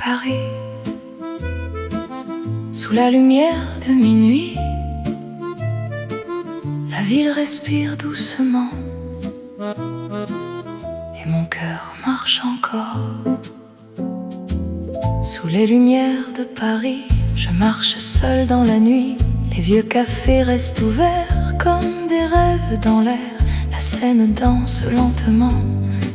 Paris, sous la lumière de minuit, la ville respire doucement et mon cœur marche encore. Sous les lumières de Paris, je marche seul dans la nuit. Les vieux cafés restent ouverts comme des rêves dans l'air. La Seine danse lentement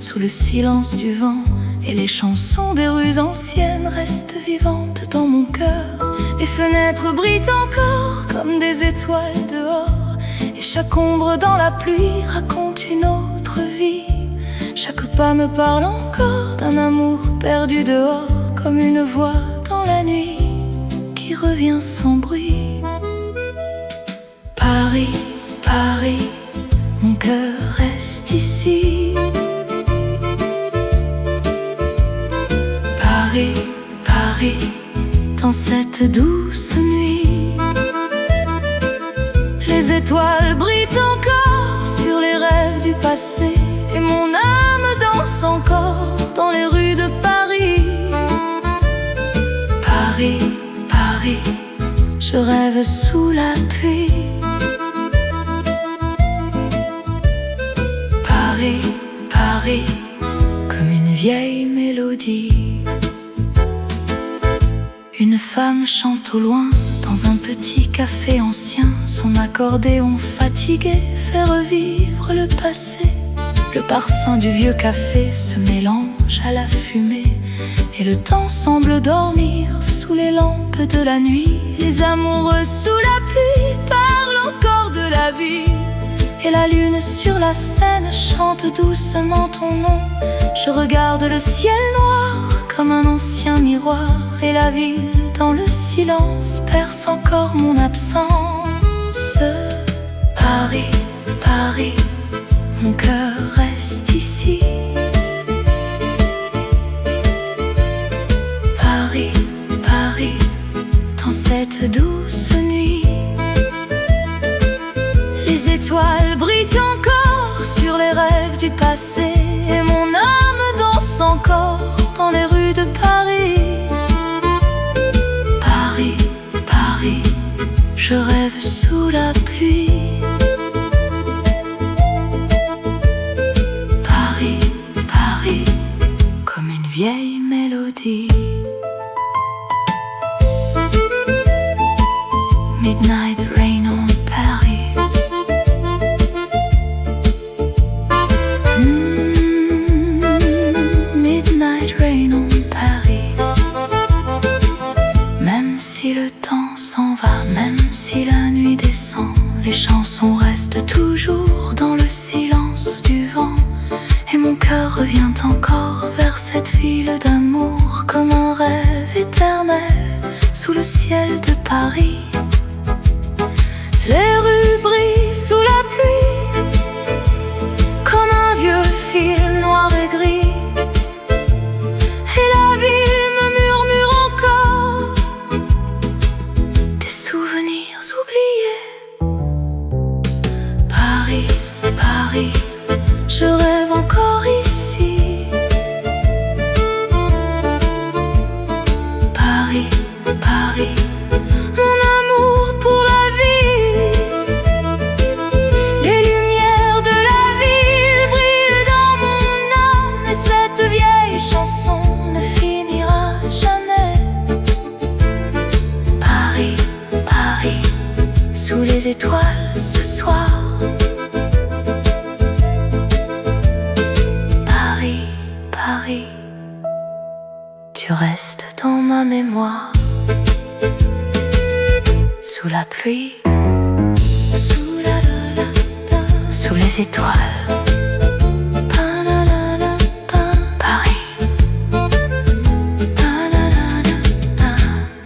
sous le silence du vent, et les chansons des rues anciennes restent vivantes dans mon cœur. Les fenêtres brillent encore comme des étoiles dehors, et chaque ombre dans la pluie raconte une autre vie. Chaque pas me parle encore d'un amour perdu dehors, comme une voix dans la nuit qui revient sans bruit. Paris, Paris, mon cœur reste ici. Paris, Paris, dans cette douce nuit, les étoiles brillent encore sur les rêves du passé, et mon âme danse encore dans les rues de Paris. Paris, Paris, je rêve sous la pluie. Paris, Paris, comme une vieille mélodie. Une femme chante au loin dans un petit café ancien. Son accordéon fatigué fait revivre le passé. Le parfum du vieux café se mélange à la fumée, et le temps semble dormir sous les lampes de la nuit. Les amoureux sous la pluie parlent encore de la vie, et la lune sur la Seine chante doucement ton nom. Je regarde le ciel noir comme un ancien miroir, et la ville dans le silence perce encore mon absence. Paris, Paris, mon cœur reste ici. Paris, Paris, dans cette douce nuit, les étoiles brillent encore sur les rêves du passé, et mon âme danse encore dans les rues de Paris. Paris, Paris, je rêve sous la pluie. Paris, Paris, comme une vieille mélodie. Midnight rain on Paris. Midnight rain on Paris. Même si le temps s'en va, même si la nuit descend, les chansons restent toujours dans le silence du vent, et mon cœur revient encore vers cette ville d'amour, comme un rêve éternel sous le ciel de Paris. Les rues brillent sous la pluie comme un vieux fil noir et gris, et la ville me murmure encore des souvenirs oubliés. Paris, Paris, je rêve encore ici. Paris, Paris, mon amour pour la vie. Les lumières de la ville brillent dans mon âme, et cette vieille chanson ne finira jamais. Paris, Paris, sous les étoiles ce soir. Paris, Paris, tu restes dans ma mémoire. Sous la pluie, sous les étoiles. Paris,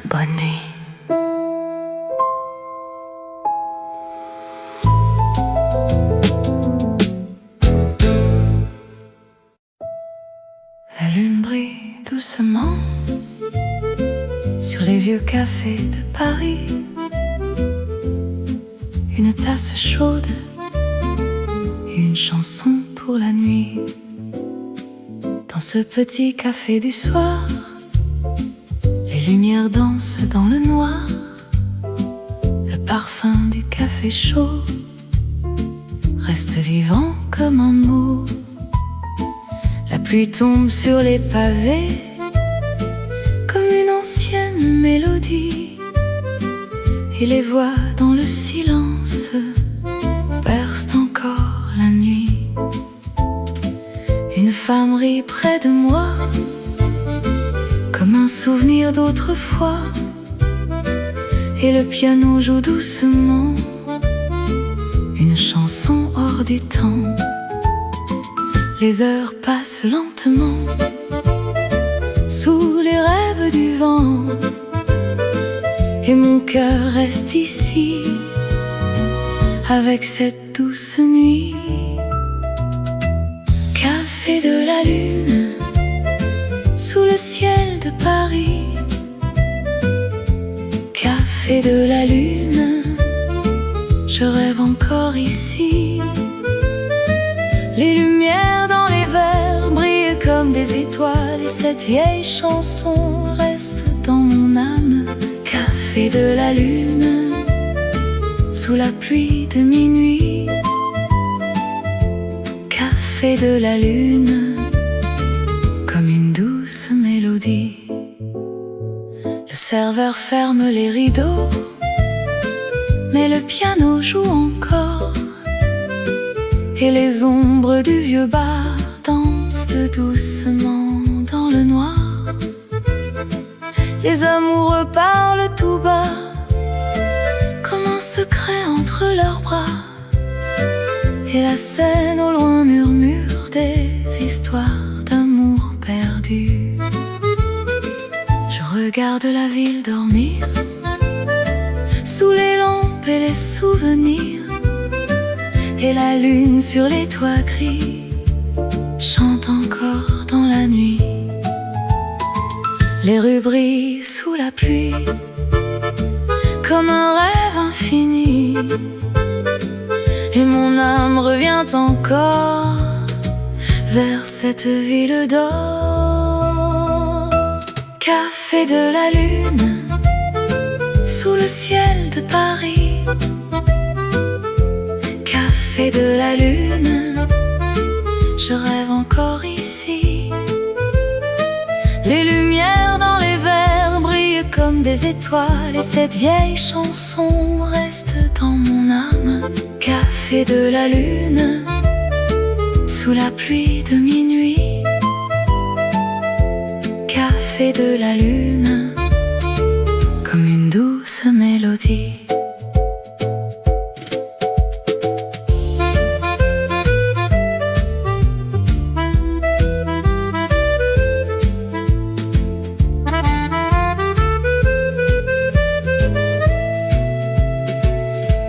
bonne nuit. La lune brille doucement sur les vieux cafés de Paris. Une tasse chaude et une chanson pour la nuit. Dans ce petit café du soir, lumières dansent dans le noir, le parfum du café chaud reste vivant comme un mot. La pluie tombe sur les pavés comme une ancienne mélodie, et les voix dans le silence percent encore la nuit. Une femme rit près de moi comme un souvenir d'autrefois, et le piano joue doucement une chanson hors du temps. Les heures passent lentement sous les rêves du vent, et mon cœur reste ici avec cette douce nuit. Café de la lune sous le ciel de Paris, café de la lune, je rêve encore ici. Les lumières dans les verres brillent comme des étoiles, et cette vieille chanson reste dans mon âme. Café de la lune sous la pluie de minuit, café de la lune comme une douce mélodie. Le serveur ferme les rideaux, mais le piano joue encore, et les ombres du vieux bar dansent doucement dans le noir. Les amoureux parlent tout bas comme un secret entre leurs bras, et la scène au loin murmure des histoires d'amour perdu. Je regarde la ville dormir sous les lampes et les souvenirs, et la lune sur les toits gris chante encore dans la nuit. Les rues brillent sous la pluie comme un rêve infini, et mon âme revient encore vers cette ville d'or. Café de la lune sous le ciel de Paris, café de la lune, je rêve encore ici. Les lumières dans les verres brillent comme des étoiles, et cette vieille chanson reste dans mon âme. Café de la lune sous la pluie de minuit, café de la lune comme une douce mélodie.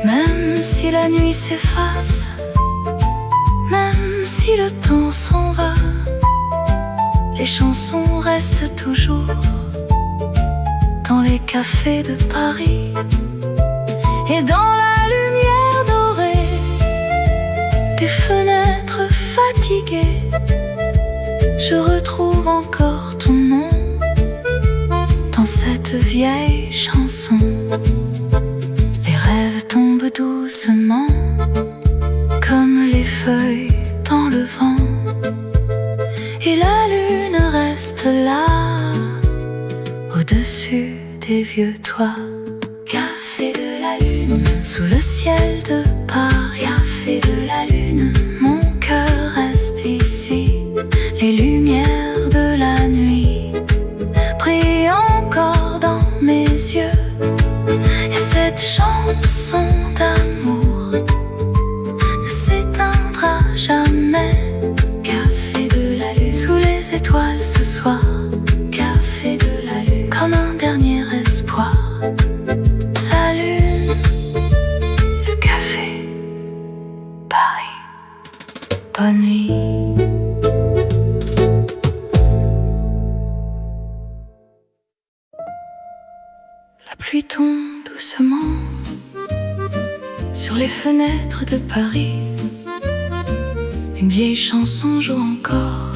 Même si la nuit s'efface, même si le temps s'en va, les chansons restent toujours dans les cafés de Paris, et dans la lumière dorée des fenêtres fatiguées, je retrouve encore ton nom dans cette vieille chanson. Les rêves tombent doucement comme les feuilles dans le vent, et la lune reste là au-dessus des vieux toits. Café de la lune sous le ciel de Paris, café de la lune, mon cœur reste ici. Les lumières de la nuit brillent encore dans mes yeux, et cette chanson d'amour ne s'éteindra jamais. Café de la lune sous les étoiles ce soir, café de la lune comme un dernier espoir. La lune, le café, Paris, bonne nuit. La pluie tombe doucement sur les fenêtres de Paris. Une vieille chanson joue encore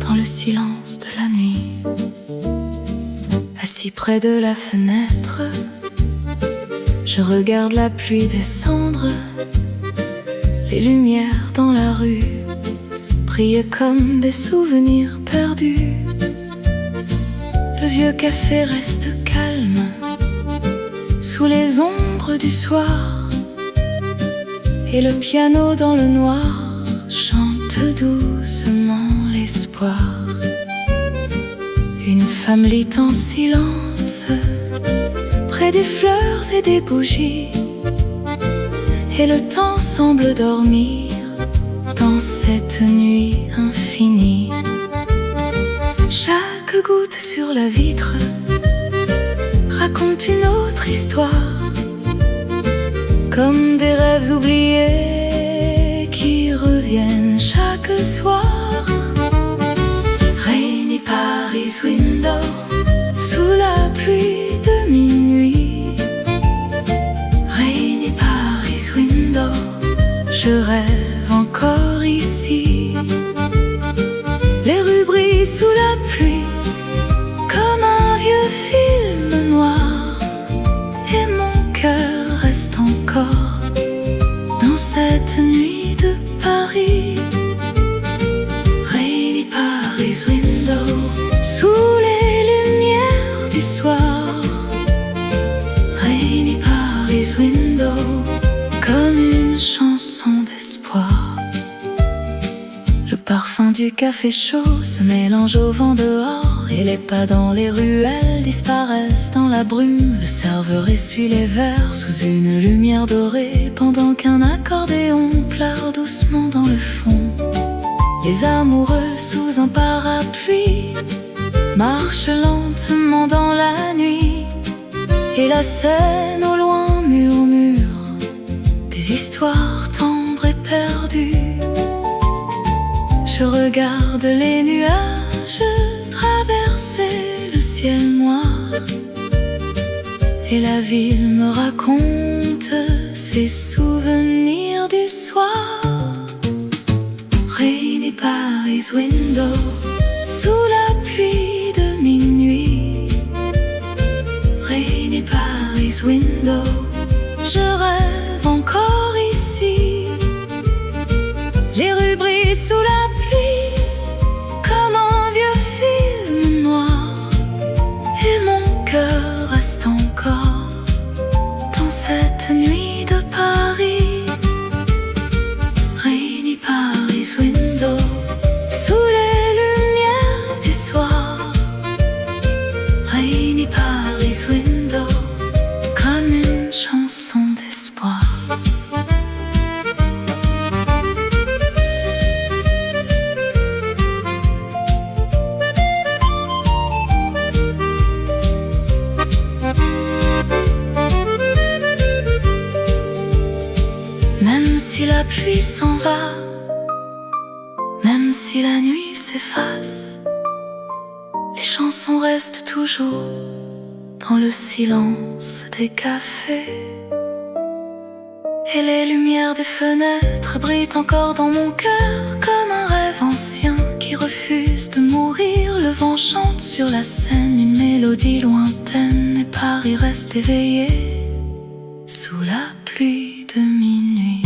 dans le silence de la nuit. Assis près de la fenêtre, je regarde la pluie descendre. Les lumières dans la rue brillent comme des souvenirs perdus. Le vieux café reste calme sous les ombres du soir, et le piano dans le noir chante doucement l'espoir. Une femme lit en silence près des fleurs et des bougies, et le temps semble dormir dans cette nuit infinie. Chaque goutte sur la vitre raconte une autre histoire, comme des rêves oubliés qui reviennent chaque soir. Rainy Paris window, sous la pluie de minuit. Rainy Paris window, je rêve encore ici. Les rues brillent sous la pluie comme un vieux film noir, et mon cœur reste encore dans cette nuit de Paris. Rainy Paris window, sous les lumières du soir. Rainy Paris window, comme une chanson d'espoir. Le parfum du café chaud se mélange au vent dehors, et les pas dans les ruelles disparaissent dans la brume. Le serveur essuie les verres sous une lumière dorée, pendant qu'un accordéon pleure doucement dans le fond. Les amoureux sous un parapluie marchent lentement dans la nuit, et la scène au loin murmure des histoires tendres et perdues. Je regarde les nuages traverser le ciel noir, et la ville me raconte ses souvenirs du soir. Rainy Paris window, sous la pluie de minuit. Rainy Paris window, je rêve encore ici. Les rues brillent sous la pluie comme un vieux film noir, et mon cœur reste encore dans cette nuit de Paris. Rainy Paris window, sous les lumières du soir. Rainy Paris window, comme une chanson d'espoir. Même si la pluie s'en va, même si la nuit s'efface, les chansons restent toujours dans le silence des cafés, et les lumières des fenêtres brillent encore dans mon cœur comme un rêve ancien qui refuse de mourir. Le vent chante sur la Seine une mélodie lointaine, et Paris reste éveillé sous la pluie de minuit.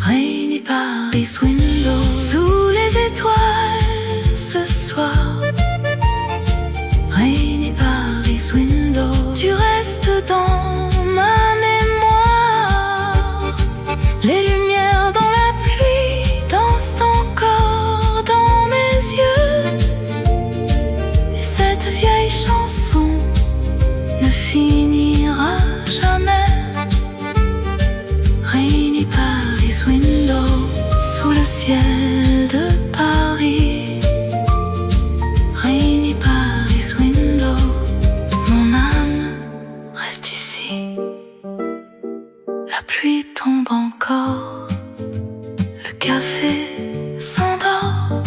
Rainy Paris window, sous les étoiles ce soir. Rainy Paris window, tu restes dans ma mémoire. Les lumières dans la pluie dansent encore dans mes yeux, et cette vieille chanson ne finira jamais. Rainy Paris window, sous le ciel de Paris. Rainy Paris window, mon âme reste ici. La pluie tombe encore, le café s'endort.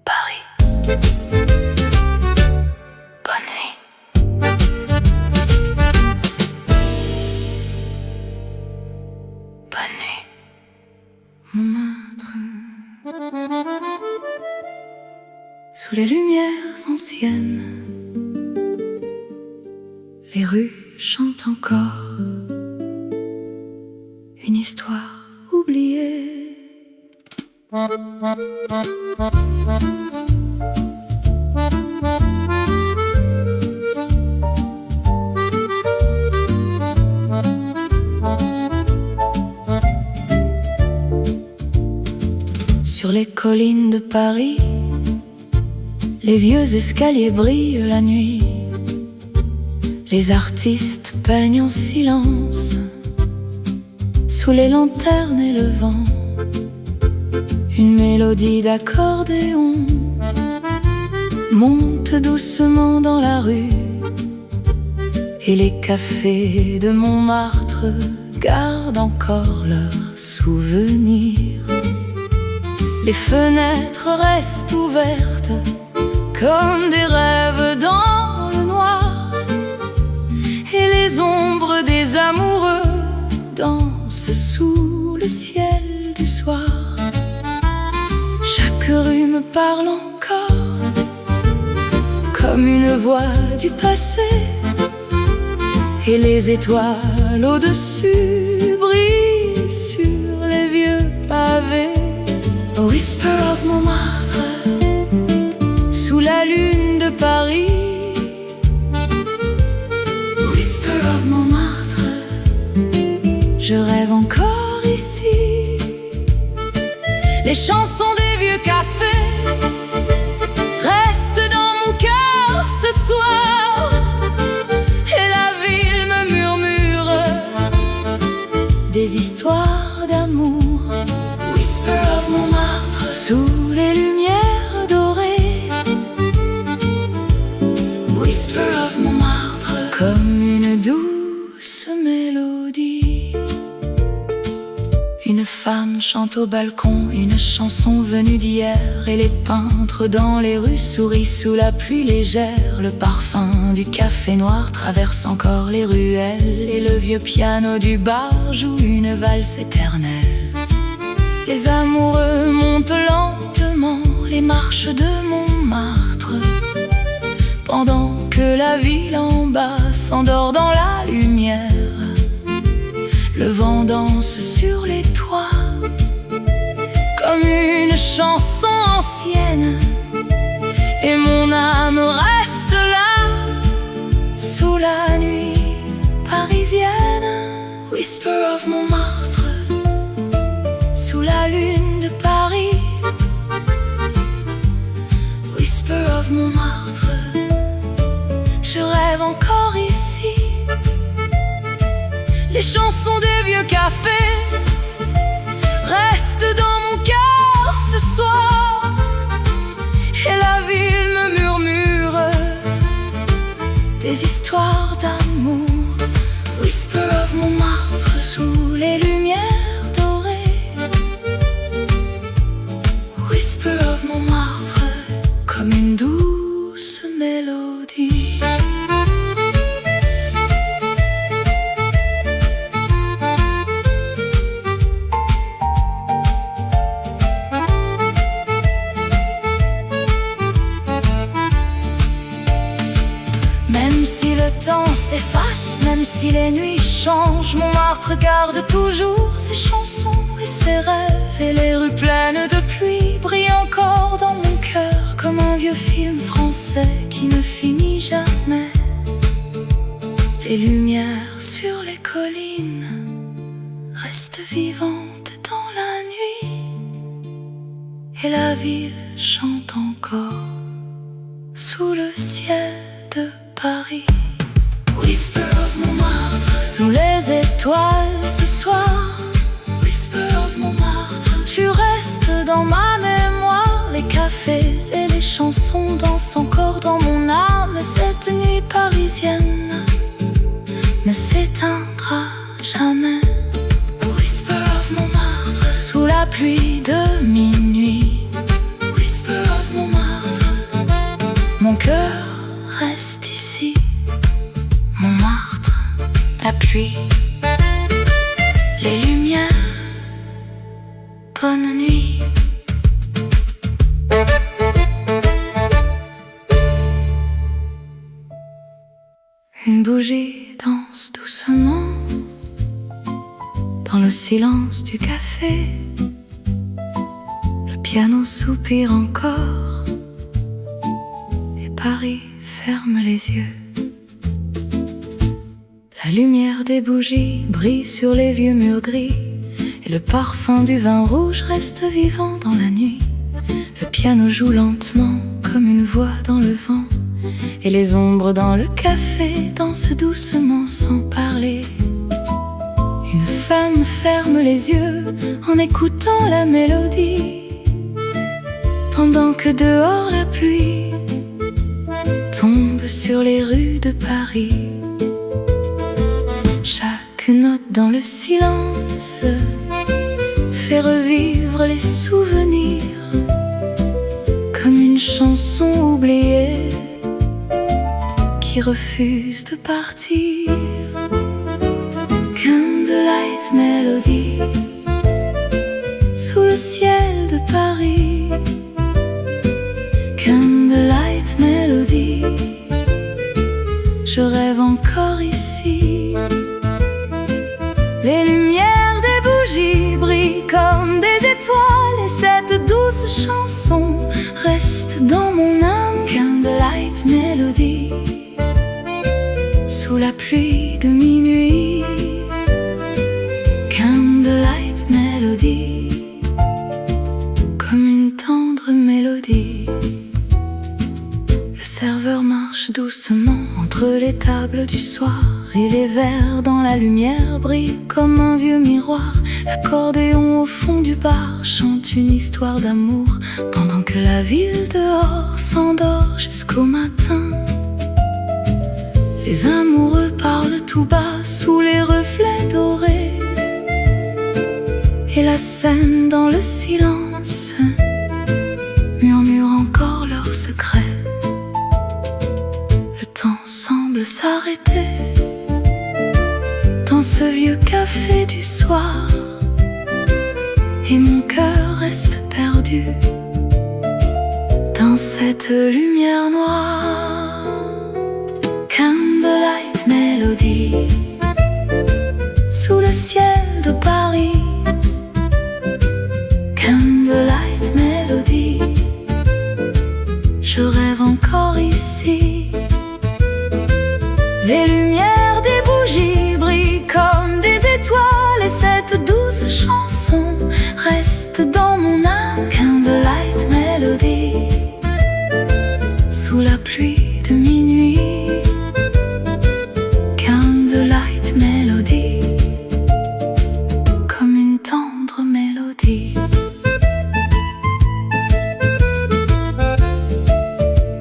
Paris, bonne nuit. Bonne nuit. Montmartre, sous Sous les lumières anciennes, les rues chantent encore une histoire oubliée. Sur les collines de Paris, les vieux escaliers brillent la nuit. Les artistes peignent en silence sous les lanternes et le vent. Une mélodie d'accordéon monte doucement dans la rue, et les cafés de Montmartre gardent encore leurs souvenirs. Les fenêtres restent ouvertes comme des rêves dans le noir, et les ombres des amoureux dansent sous le ciel du soir. Chaque rue me parle encore comme une voix du passé, et les étoiles au-dessus brillent sur les vieux pavés. A whisper of Montmartre, sous la lune de Paris. A whisper of Montmartre, je rêve encore ici. Les chansons des vieux cafés restent dans mon cœur ce soir, et la ville me murmure des histoires d'amour. Whisper of Montmartre, sous les lumières dorées. Whisper of Montmartre, comme une douce mélodie. Une femme chante au balcon une chanson venue d'hier, et les peintres dans les rues sourient sous la pluie légère. Le parfum du café noir traverse encore les ruelles, et le vieux piano du bar joue une valse éternelle. Les amoureux montent lentement les marches de Montmartre, pendant que la ville en bas s'endort dans la lumière. Le vent danse sur les toits comme une chanson ancienne, et mon âme reste là sous la nuit parisienne. Whisper of Montmartre, sous la lune de Paris. Whisper of Montmartre, je rêve encore ici. Les chansons des vieux cafés restent dans mon cœur ce soir, et la ville me murmure des histoires d'amour. Whisper of Montmartre, sous les lumières dorées. Whisper of Montmartre, comme une douce mélodie. Même si le temps s'efface, même si les nuits changent, Montmartre garde toujours ses chansons et ses rêves, et les rues pleines de pluie brillent encore dans mon cœur, comme un vieux film français qui ne finit jamais. Les lumières sur les collines restent vivantes dans la nuit, et la ville chante encore sous le ciel de Paris. Whisper of Montmartre, sous les étoiles ce soir. Whisper of Montmartre, tu restes dans ma mémoire. Les cafés et les chansons dansent encore dans mon âme, et cette nuit parisienne ne s'éteindra jamais. Whisper of Montmartre, sous la pluie de minuit. Whisper of Montmartre, mon cœur reste ici. Montmartre, la pluie, les lumières, bonne nuit. bougies dansent doucement dans le silence du café. Le piano soupire encore et Paris ferme les yeux. La lumière des bougies brille sur les vieux murs gris et le parfum du vin rouge reste vivant dans la nuit. Le piano joue lentement comme une voix dans le vent et les ombres dans le café dansent doucement sans parler. Une femme ferme les yeux en écoutant la mélodie, pendant que dehors la pluie tombe sur les rues de Paris. Chaque note dans le silence fait revivre les souvenirs, comme une chanson oubliée qui refuse de partir. Candlelight Melody, sous le ciel de Paris. Candlelight Melody, je rêve encore ici. Les lumières des bougies brillent comme des étoiles et cette douce chanson reste dans mon âme. Candlelight Melody, sous la pluie de minuit. Candlelight Melody, comme une tendre mélodie. Le serveur marche doucement entre les tables du soir et les verres dans la lumière brillent comme un vieux miroir. L'accordéon au fond du bar chante une histoire d'amour, pendant que la ville dehors s'endort jusqu'au matin. Les amoureux parlent tout bas sous les reflets dorés, et la scène dans le silence murmure encore leurs secrets. Le temps semble s'arrêter dans ce vieux café du soir, et mon cœur reste perdu dans cette lumière noire. Candlelight Melody, sous le ciel de Paris. Candlelight Melody, je rêve encore ici. Les lumières des bougies brillent comme des étoiles et cette douce chanson reste dans mon âme. Candlelight Melody, sous la pluie de minuit. Candlelight Melody, comme une tendre mélodie.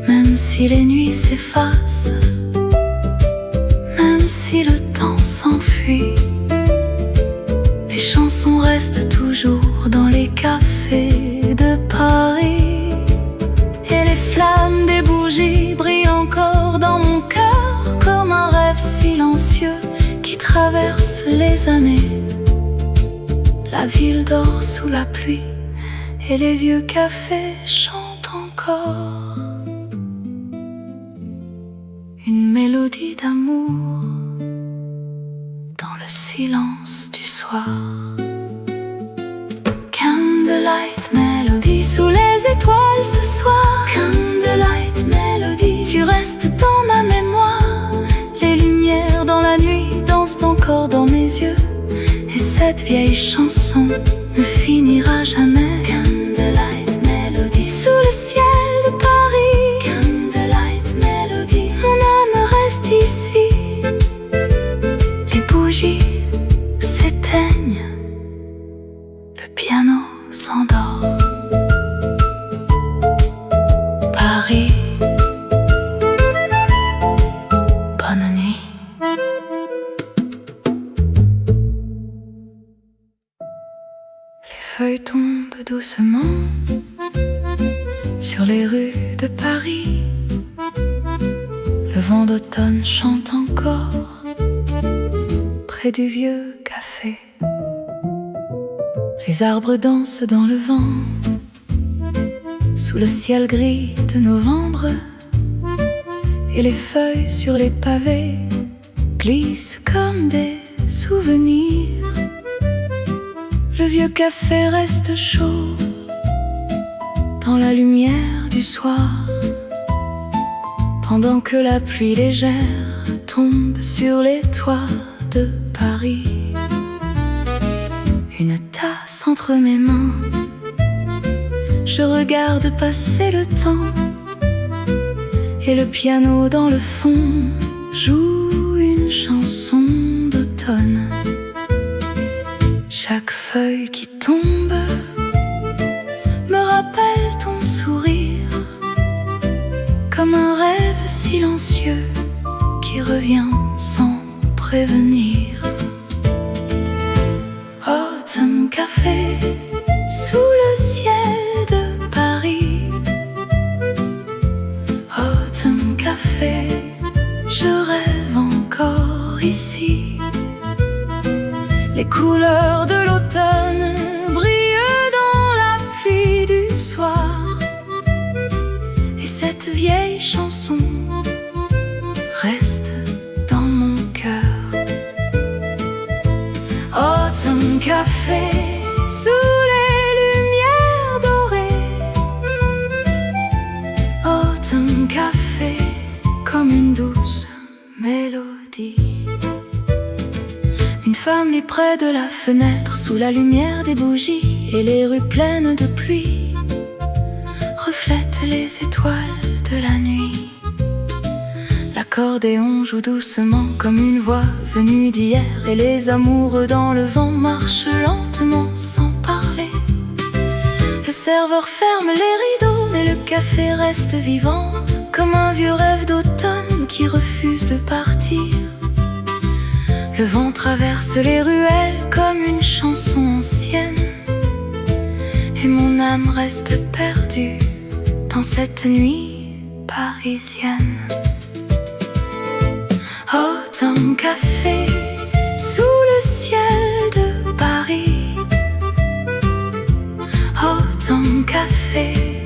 Même si les nuits s'effacent, même si le temps s'enfuit, les chansons restent toujours dans les cafés de Paris. Et les flammes des bougies brillent encore dans mon cœur comme un rêve silencieux qui traverse les années. La ville dort sous la pluie et les vieux cafés chantent encore une mélodie d'amour dans le silence du soir. Candlelight Melody, sous les étoiles ce soir. Candlelight Melody, tu restes dans ma mémoire. Les lumières dans la nuit dansent encore dans mes yeux, et cette vieille chanson ne finira jamais. Candlelight Melody, sous le ciel de Paris. Candlelight Melody, mon âme reste ici. Les bougies s'éteignent, le piano s'endort. Paris, bonne nuit. Les feuilles tombent doucement sur les rues de Paris. Le vent d'automne chante encore près du vieux café. Les arbres dansent dans le vent sous le ciel gris de novembre, et les feuilles sur les pavés glissent comme des souvenirs. Le vieux café reste chaud dans la lumière du soir, pendant que la pluie légère tombe sur les toits de Paris. Une tasse entre mes mains, je regarde passer le temps, et le piano dans le fond joue une chanson d'automne. Chaque feuille qui tombe me rappelle ton sourire, comme un rêve silencieux qui revient sans prévenir. Autumn café sous le ciel de Paris. Autumn café, je rêve encore ici. Les couleurs de l'automne brillent dans la pluie du soir, et cette vieille chanson reste dans mon cœur. Autumn café sous les lumières dorées. Autumn café comme une douce mélodie. Une femme lit près de la fenêtre sous la lumière des bougies, et les rues pleines de pluie reflètent les étoiles de la nuit. L'accordéon joue doucement comme une voix venue d'hier, et les amoureux dans le vent marchent lentement sans parler. Le serveur ferme les rideaux, mais le café reste vivant, comme un vieux rêve d'automne qui refuse de partir. Le vent traverse les ruelles comme une chanson ancienne, et mon âme reste perdue dans cette nuit parisienne. Autumn café sous le ciel de Paris. Autumn café,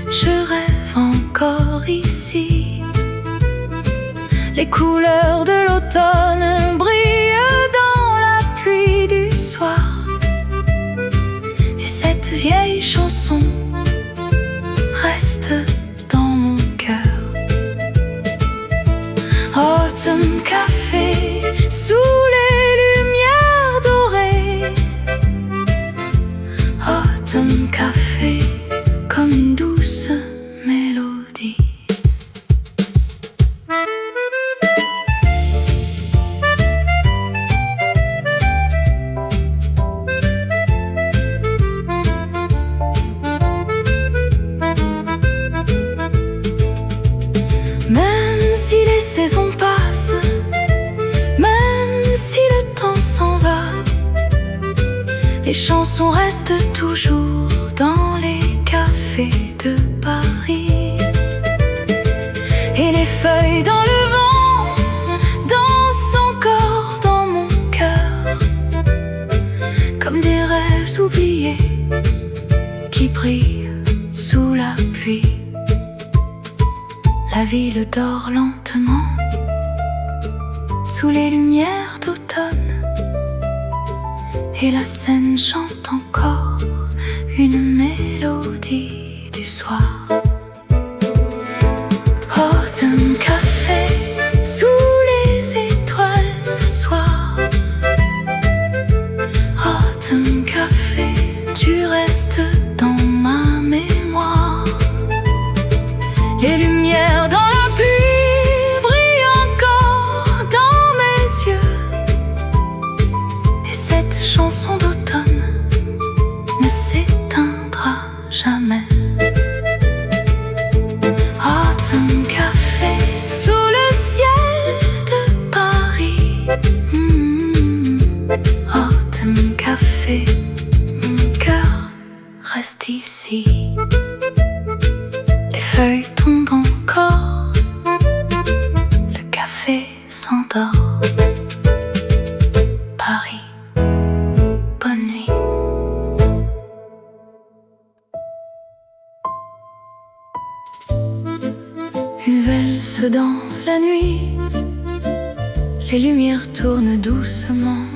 je rêve encore ici. Les couleurs de l'automne brillent dans la pluie du soir, et cette vieille chanson reste dans mon cœur. Autumn café sous les lumières dorées. Autumn café comme une douce mélodie. Même si les saisons passent, même si le temps s'en va, les chansons restent toujours dans les cafés de Paris. Et les feuilles dans le vent dansent encore dans mon cœur, comme des rêves oubliés qui brillent sous la pluie. La ville dort lentement sous les lumières d'automne, et la scène chante encore une mélodie du soir. Autumn café sous les étoiles ce soir. Autumn café, tu restes dans ma mémoire. Les lumières dans la pluie brillent encore dans mes yeux, et cette chanson d'automne ne s'éteindra jamais. Autumn café sous le ciel de Paris. Autumn café, mon cœur reste ici. Les feuilles tombent encore, le café s'endort. Paris, bonne nuit. Une valse dans la nuit, Les lumières tournent doucement,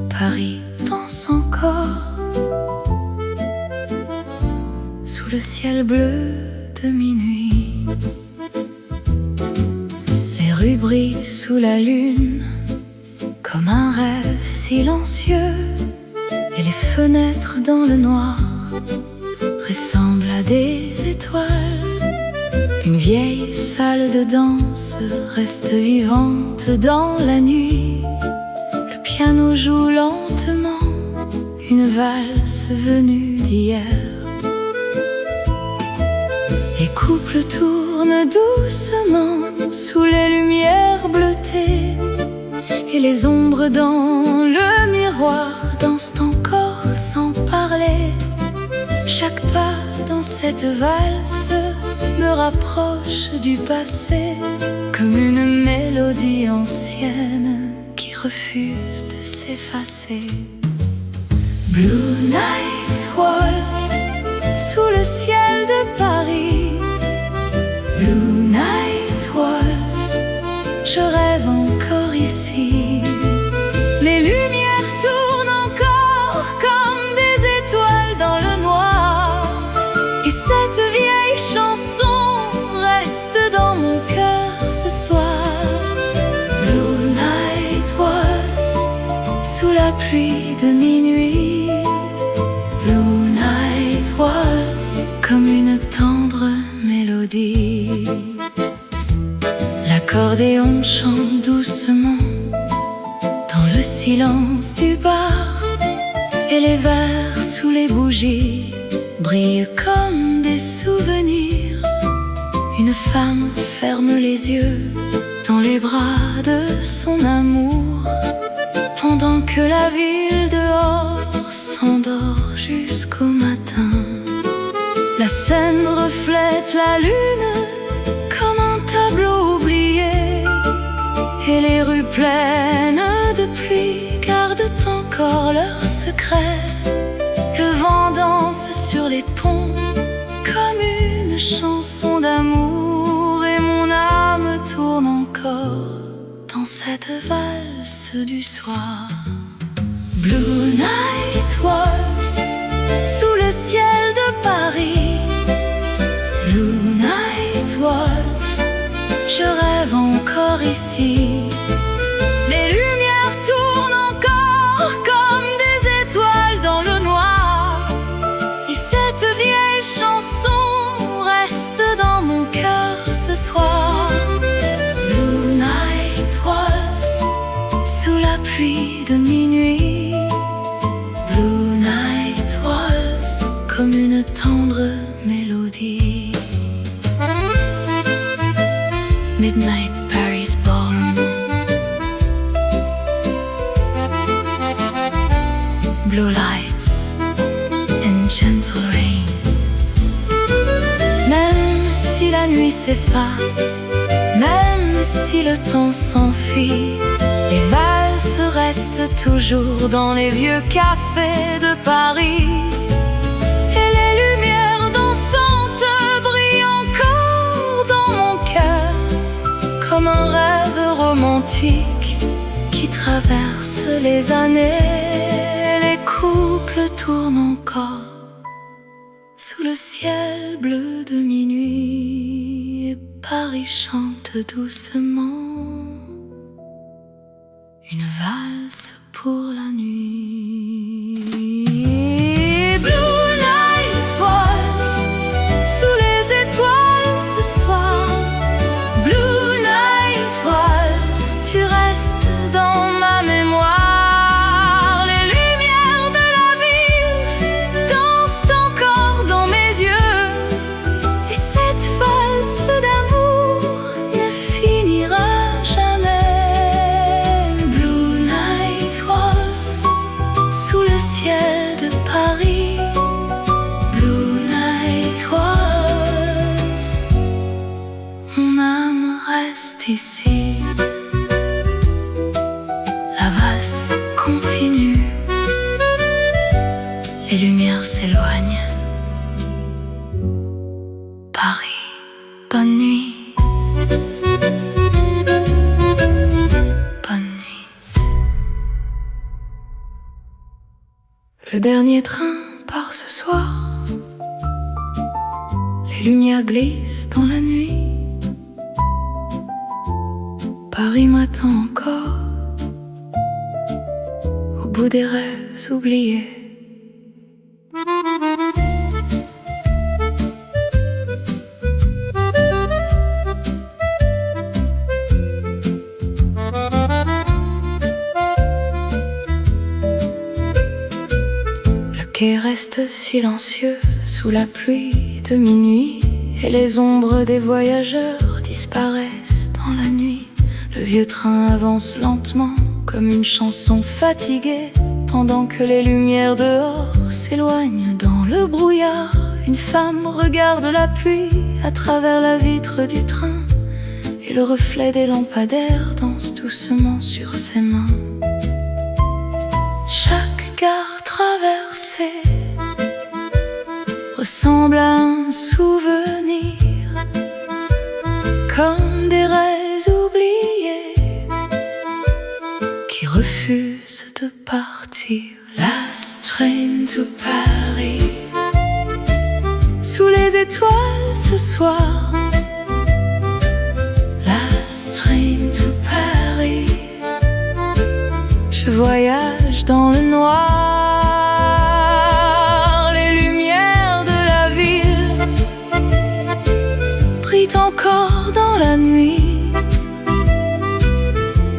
Paris danse encore sous le ciel bleu de minuit. Les rues brillent sous la lune comme un rêve silencieux, et les fenêtres dans le noir ressemblent à des étoiles. Une vieille salle de danse reste vivante dans la nuit. Le piano joue lentement une valse venue d'hier. Les couples tournent doucement sous les lumières bleutées, et les ombres dans le miroir dansent encore sans parler. Chaque pas dans cette valse me rapproche du passé, comme une mélodie ancienne qui refuse de s'effacer. Blue Night Waltz sous le ciel de Paris. Blue Night Waltz, je rêve encore ici. Les lumières tournent encore comme des étoiles dans le noir, et cette vieille chanson reste dans mon cœur ce soir. Blue Night Waltz sous la pluie de minuit. Blue Night Waltz comme une tendre mélodie. L'accordéon chante doucement dans le silence du bar, et les verres sous les bougies brillent comme des souvenirs. Une femme ferme les yeux dans les bras de son amour, pendant que la ville dehors s'endort jusqu'au matin. La scène reflète la lune comme un tableau oublié, et les rues pleines de pluie gardent encore leurs secrets. Le vent danse sur les ponts comme une chanson d'amour, et mon âme tourne encore dans cette valse du soir. Blue Night Waltz sous le ciel de Paris. Blue Night Waltz, je rêve encore ici. Les lumières tournent encore comme des étoiles dans le noir, et cette vieille chanson reste dans mon cœur ce soir. Blue Night Waltz sous la pluie de minuit. Blue Night Waltz comme une tendre mélodie. Midnight Paris Ballroom. Blue lights and gentle rain. Même si la nuit s'efface, même si le temps s'enfuit, les valses restent toujours dans les vieux cafés de Paris. Et les lumières dansantes brillent encore dans mon cœur, comme un rêve romantique qui traverse les années. Les couples tournent encore sous le ciel bleu de minuit, et Paris chante doucement une valse pour la nuit. Blue Night Waltz sous les étoiles ce soir. Blue Night Waltz, tu restes dans ma mémoire. Les lumières de la ville dansent encore dans mes yeux, et cette valse d'amour ne finira jamais. Blue Night Waltz sous le ciel de Paris. Blue Night Waltz, mon âme reste ici. La valse continue, les lumières s'éloignent. Paris, bonne nuit. Le dernier train part ce soir. Les lumières glissent dans la nuit. Paris m'attend encore au bout des rêves oubliés. Le quai reste silencieux sous la pluie de minuit, et les ombres des voyageurs disparaissent dans la nuit. Le vieux train avance lentement comme une chanson fatiguée, pendant que les lumières dehors s'éloignent dans le brouillard. Une femme regarde la pluie à travers la vitre du train, et le reflet des lampadaires danse doucement sur ses mains. Chaque gare traversée ressemble à un souvenir, comme des rêves oubliés qui refusent de partir. Last train to Paris, sous les étoiles ce soir. Last train to Paris, je voyage dans le noir. Les lumières de la ville brillent encore dans la nuit,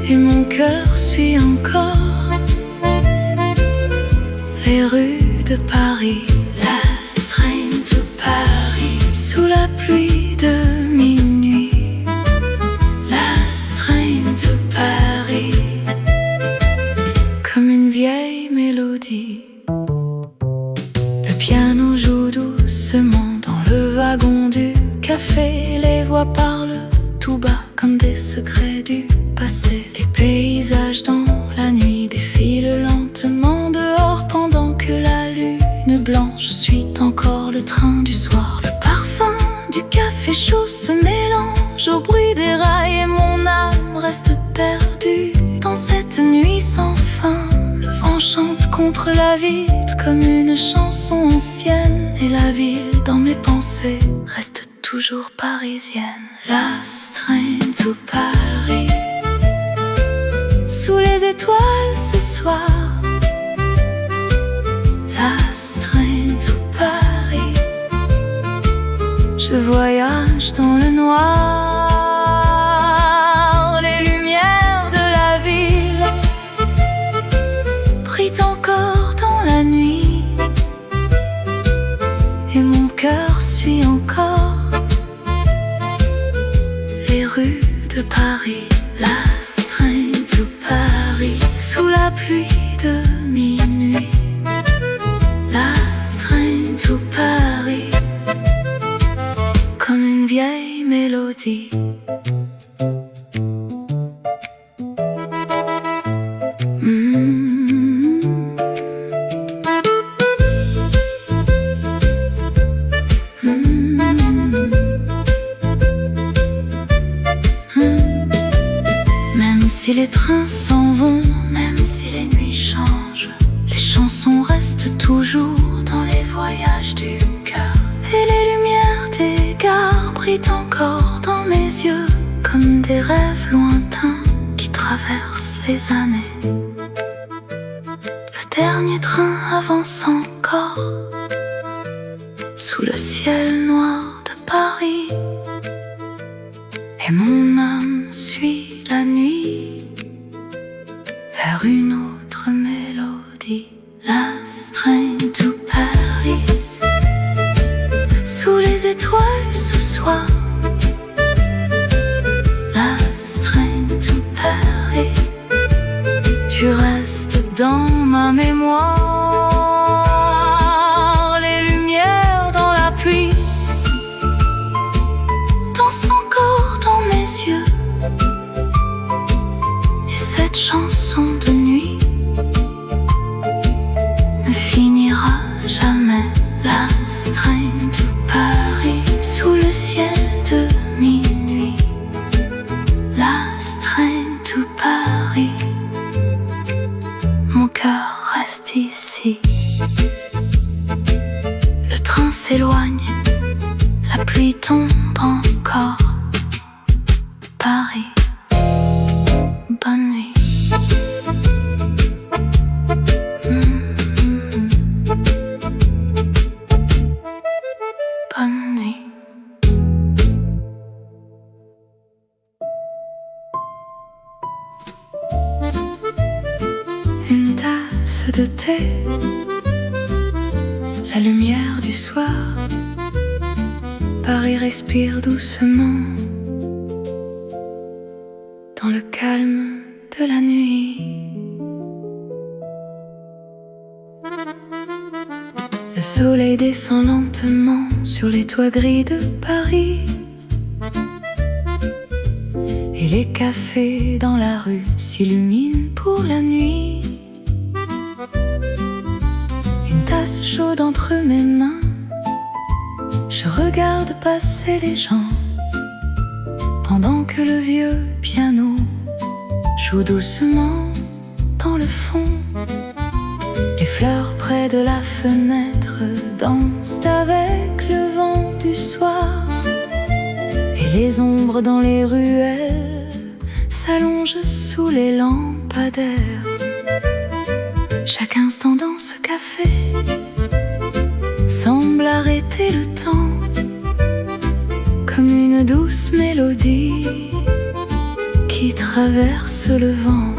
et mon cœur suit encore les rues de Paris. Last train to Paris, sous la pluie de minuit. Last train to Paris, comme une vieille mélodie. Le piano joue doucement dans le wagon du café. Les voix parlent tout bas comme des secrets du passé. Les paysages dans la nuit défilent lentement dehors, pendant que la lune blanche suit encore le train du soir. Le parfum du café chaud se mélange au bruit des rails, et mon âme reste perdue dans cette nuit sans fin. Le vent chante contre la vitre comme une chanson ancienne, et la ville dans mes pensées reste toujours parisienne. Last train to Paris, sous les étoiles ce soir. Last train to Paris, je voyage dans le noir. Les lumières de la ville brillent encore dans la nuit, et mon cœur suit encore les rues de Paris. Last train to Paris, sous la pluie de minuit. Last train to Paris, comme une vieille mélodie. Même si les trains s'en vont, même si les nuits changent, les chansons restent toujours dans les voyages du cœur. Et les lumières des gares brillent encore dans mes yeux, comme des rêves lointains qui traversent les années. Le dernier train avance encore sous le ciel noir de Paris, et mon âme suit la nuit vers une autre mélodie. Last train to Paris, sous les étoiles ce soir. Last train to Paris, tu restes dans ma mémoire. Les lumières dans la pluie dansent encore dans mes yeux, et cette chanson de nuit ne finira jamais. Last train to Paris, sous le ciel de minuit. Last train to Paris, mon cœur reste ici. s'éloigne, la pluie tombe encore. Paris, bonne nuit. Bonne nuit. Une tasse de thé, la lumière du soir. Paris respire doucement dans le calme de la nuit. Le soleil descend lentement sur les toits gris de Paris, et les cafés dans la rue s'illuminent pour la nuit. Une tasse chaude entre mes mains, je regarde passer les gens, pendant que le vieux piano joue doucement dans le fond. Les fleurs près de la fenêtre dansent avec le vent du soir, et les ombres dans les ruelles s'allongent sous les lampadaires. Chaque instant dans ce café semble arrêter le temps, comme une douce mélodie qui traverse le vent.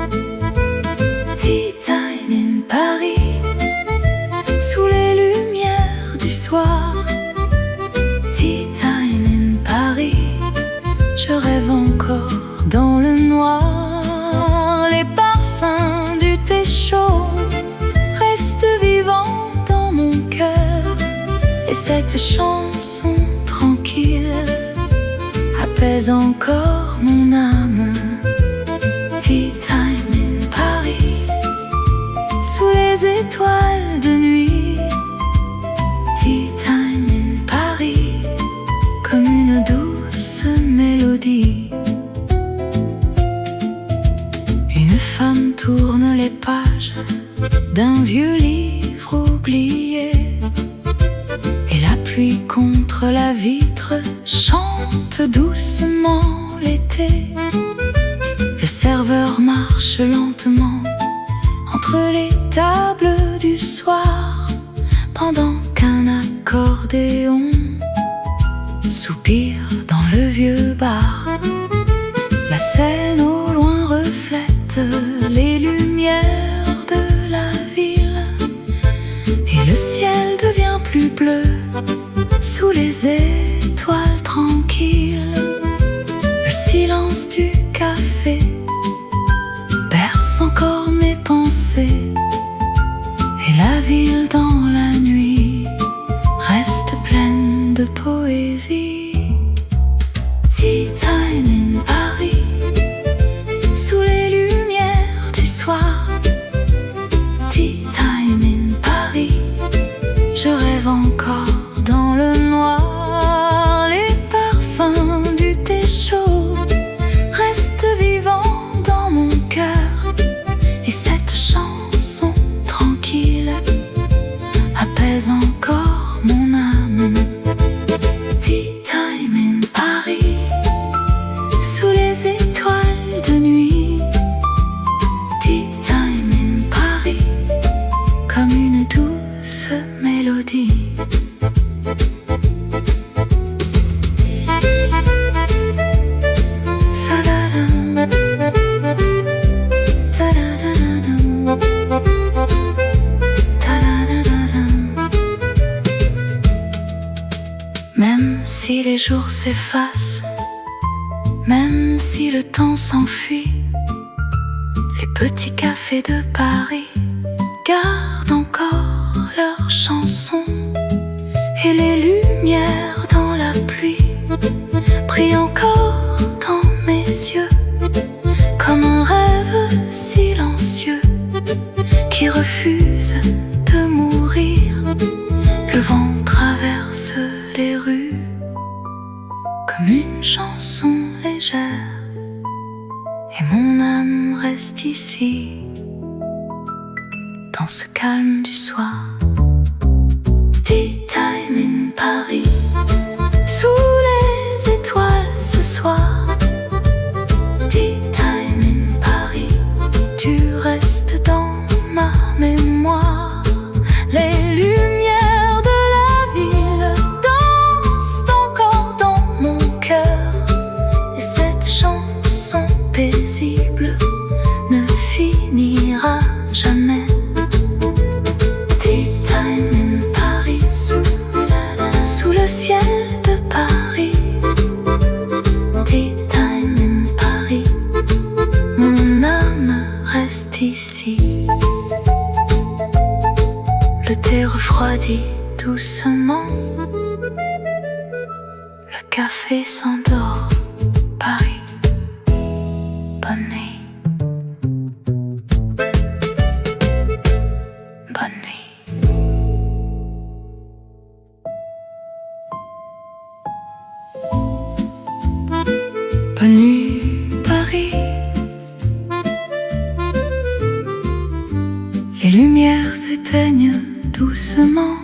Tea time in Paris, sous les lumières du soir. Tea time in Paris, je rêve encore dans le noir. Les parfums du thé chaud restent vivants dans mon cœur, et cette chanson tranquille apaise encore mon âme. Tea time in Paris, sous les étoiles de nuit. Tea time in Paris, comme une douce mélodie. Une femme tourne les pages d'un vieux livre oublié, et la pluie contre la vitre chante doucement l'été. Le serveur marche lentement entre les tables du soir, pendant qu'un accordéon soupire dans le vieux bar. La Seine au loin reflète les lumières de la ville, et le ciel devient plus bleu sous les étoiles tranquilles. Le silence du café berce encore mes pensées, et la ville dans la nuit reste pleine de poésie. Tea time in Paris, sous les lumières du soir. Tea time in Paris, je rêve encore dans le noir. Les parfums du thé chaud restent vivants dans mon cœur, et cette chanson tranquille apaise encore mon âme. Tea time in Paris, sous les étoiles de nuit. Tea time in Paris, comme une douce mélodie. Même si les jours s'effacent, même si le temps s'enfuit, les petits cafés de Paris gardent encore leurs chansons, et les lumières dans la pluie brillent encore dans mes yeux, comme un rêve silencieux qui refuse de mourir. Le vent traverse les rues comme une chanson légère, et mon âme reste ici dans ce calme du soir. Tea time in Paris. le ciel de Paris. Daytime in Paris, mon âme reste ici. Le thé refroidit doucement, le café s'endort. Paris, bonne nuit. Bonne nuit. Bonne nuit, Paris. Les lumières s'éteignent doucement.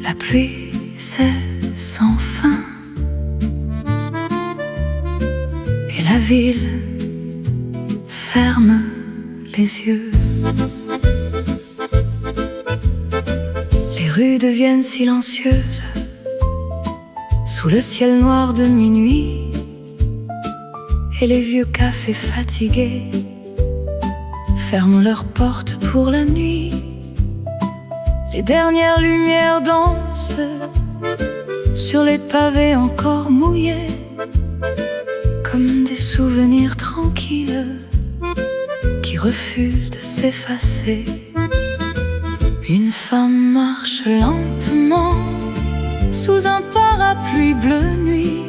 La pluie c'est sans fin. Et la ville ferme les yeux. Les rues deviennent silencieuses sous le ciel noir de minuit. Et les vieux cafés fatigués ferment leurs portes pour la nuit. Les dernières lumières dansent sur les pavés encore mouillés, comme des souvenirs tranquilles qui refusent de s'effacer. Une femme marche lentement sous un parapluie bleu nuit,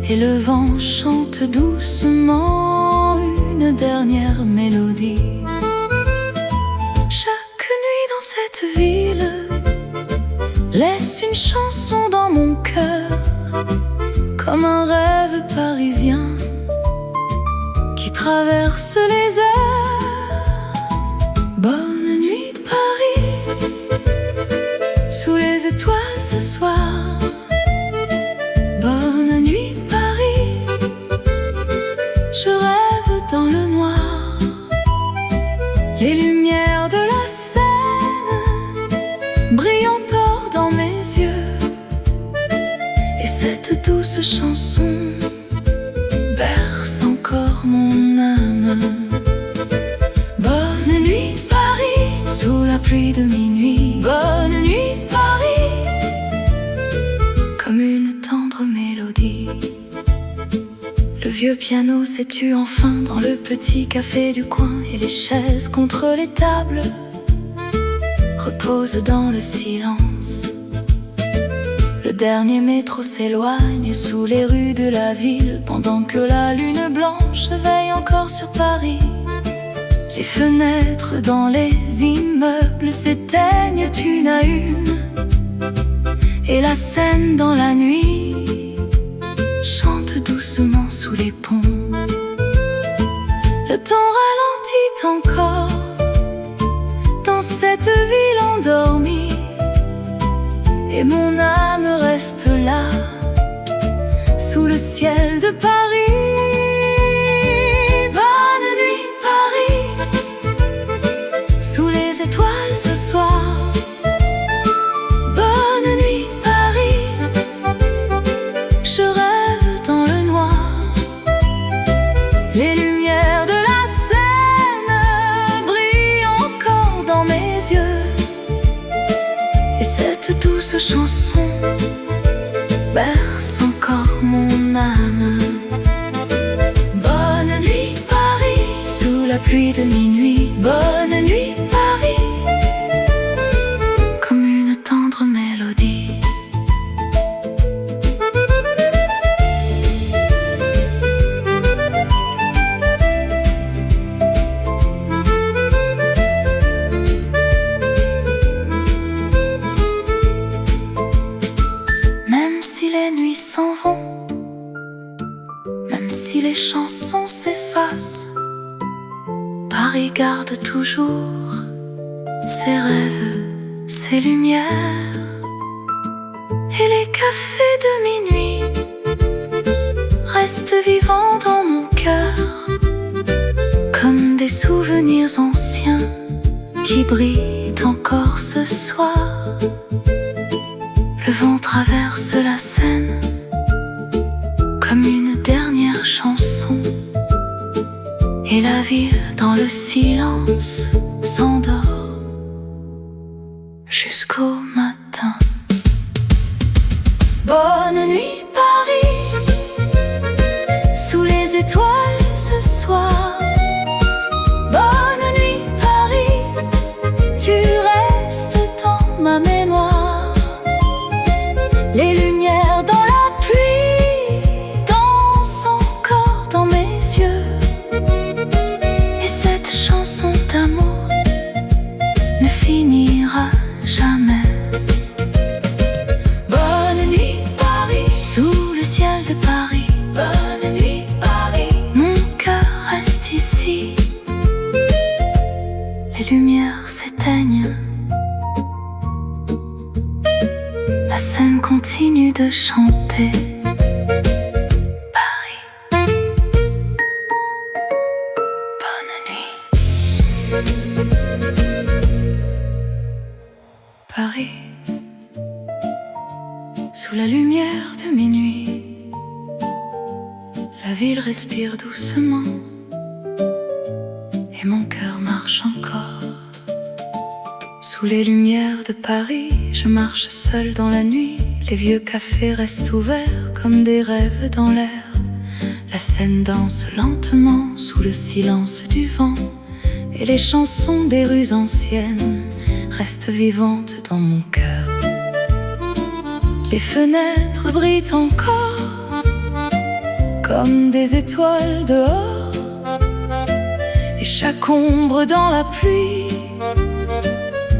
et le vent chante doucement une dernière mélodie. Chaque nuit dans cette ville laisse une chanson dans mon cœur, comme un rêve parisien qui traverse les heures. Bonne nuit Paris, sous les étoiles ce soir. Bonne nuit Paris, je rêve dans le noir. Les lumières de la Seine brillent encore dans mes yeux, et cette douce chanson berce encore mon âme. Bonne nuit Paris, sous la pluie de minuit. Bonne nuit Paris, comme une tendre mélodie. Le vieux piano s'est tu enfin dans le petit café du coin, et les chaises contre les tables reposent dans le silence. Le dernier métro s'éloigne sous les rues de la ville, pendant que la lune blanche veille encore sur Paris. Les fenêtres dans les immeubles s'éteignent une à une, et la Seine dans la nuit chante doucement sous les ponts. Le temps ralentit encore dans cette ville endormie, et mon âme reste là sous le ciel de Paris. Bonne nuit Paris, sous les étoiles ce soir. Bonne nuit Paris, je rêve dans le noir. Les lumières de la Seine brillent encore dans mes yeux, et cette douce chanson berce encore mon âme. Bonne nuit Paris, sous la pluie de minuit. Bonne nuit Paris, comme une tendre mélodie. Même si les nuits s'en vont, même si les chansons s'effacent, Paris garde toujours ses rêves, ses lumières, et les cafés de minuit restent vivants dans mon cœur, comme des souvenirs anciens qui brillent encore ce soir. Le vent traverse la Seine comme une dernière chanson, et la ville dans le silence s'endort. jusqu'au matin. Bonne nuit Paris, sous les étoiles ce soir. Bonne nuit Paris, tu restes dans ma mémoire. Les lumières dans la pluie dansent encore dans mes yeux. Et cette chanson d'amour ne finira jamais. Bonne nuit Paris, sous le ciel de Paris. Bonne nuit Paris, mon cœur reste ici. Les lumières s'éteignent, la scène continue de chanter. Paris, bonne nuit. Paris, sous la lumière de minuit, la ville respire doucement et mon cœur marche encore. Sous les lumières de Paris, je marche seul dans la nuit. Les vieux cafés restent ouverts comme des rêves dans l'air. La scène danse lentement sous le silence du vent. Et les chansons des rues anciennes restent vivantes dans mon cœur. Les fenêtres brillent encore comme des étoiles dehors. Et chaque ombre dans la pluie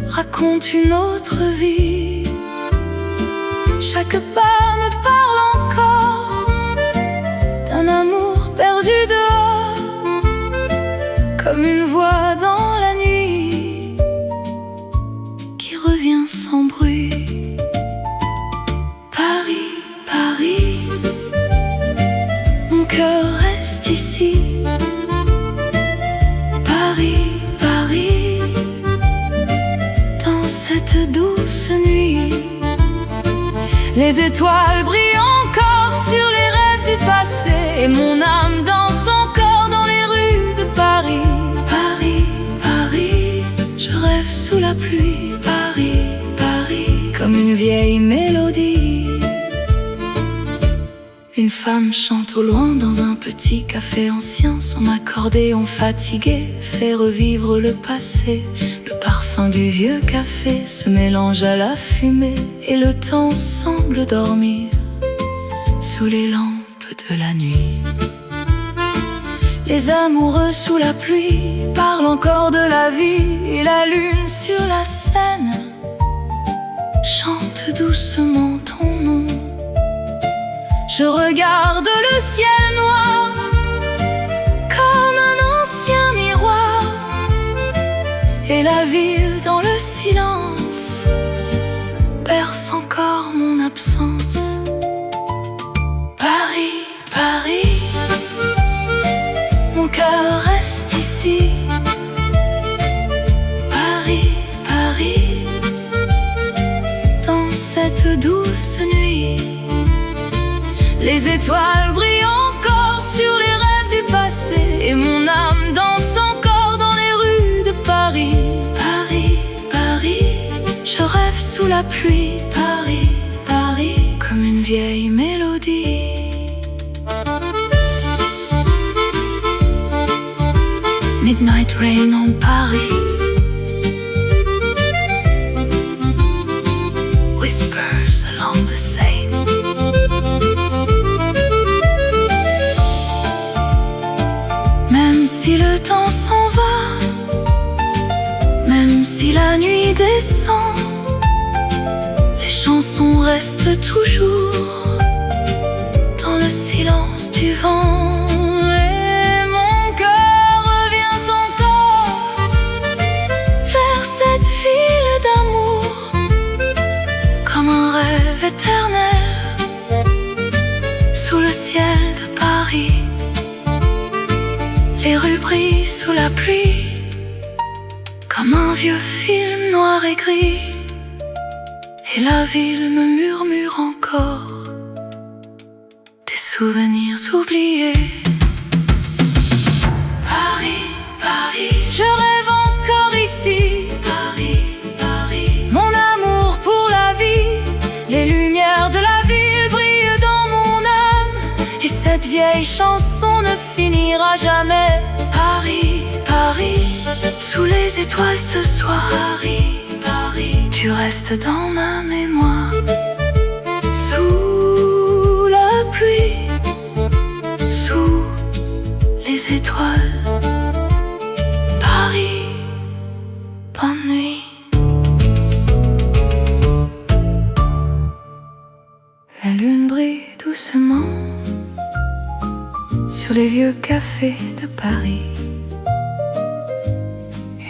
raconte une autre vie. Chaque pas me parle encore d'un amour perdu dehors, comme une voix dans la nuit qui revient sans bruit. Paris, Paris, mon cœur reste ici. Paris, Paris, dans cette douce nuit, les étoiles brillent encore sur les rêves du passé. Et mon âme danse encore dans les rues de Paris. Paris, Paris, je rêve sous la pluie. Paris, Paris, comme une vieille mélodie. Une femme chante au loin dans un petit café ancien. Son accordéon fatigué fait revivre le passé. Le parfum du vieux café se mélange à la fumée. Et le temps semble dormir sous les lampes de la nuit. Les amoureux sous la pluie parlent encore de la vie. Et la lune sur la scène chante doucement ton nom. Je regarde le ciel noir comme un ancien miroir. Et la ville dans le silence perce encore mon absence. Paris, Paris, mon cœur reste ici. Paris, Paris, dans cette douce nuit, les étoiles brillent encore sur les rêves du passé. Et mon âme danse encore dans les rues de Paris. Paris, Paris, je rêve sous la pluie. Paris, Paris, comme une vieille mélodie. Midnight rain on Paris, whispers along the Seine. Même si le temps s'en va, même si la nuit descend, les chansons restent toujours dans le silence du vent. Et mon cœur revient encore vers cette ville d'amour, comme un rêve éternel sous le ciel de Paris. Les rues brillent sous la pluie, comme un vieux film noir et gris. Et la ville me murmure encore des souvenirs oubliés. Paris, Paris, je rêve encore ici. Paris, Paris, mon âme vieille chanson ne finira jamais. Paris, Paris, sous les étoiles ce soir. Paris, Paris, tu restes dans ma mémoire. Sous la pluie, sous les étoiles. Paris, bonne nuit. La lune brille doucement sur les vieux cafés de Paris.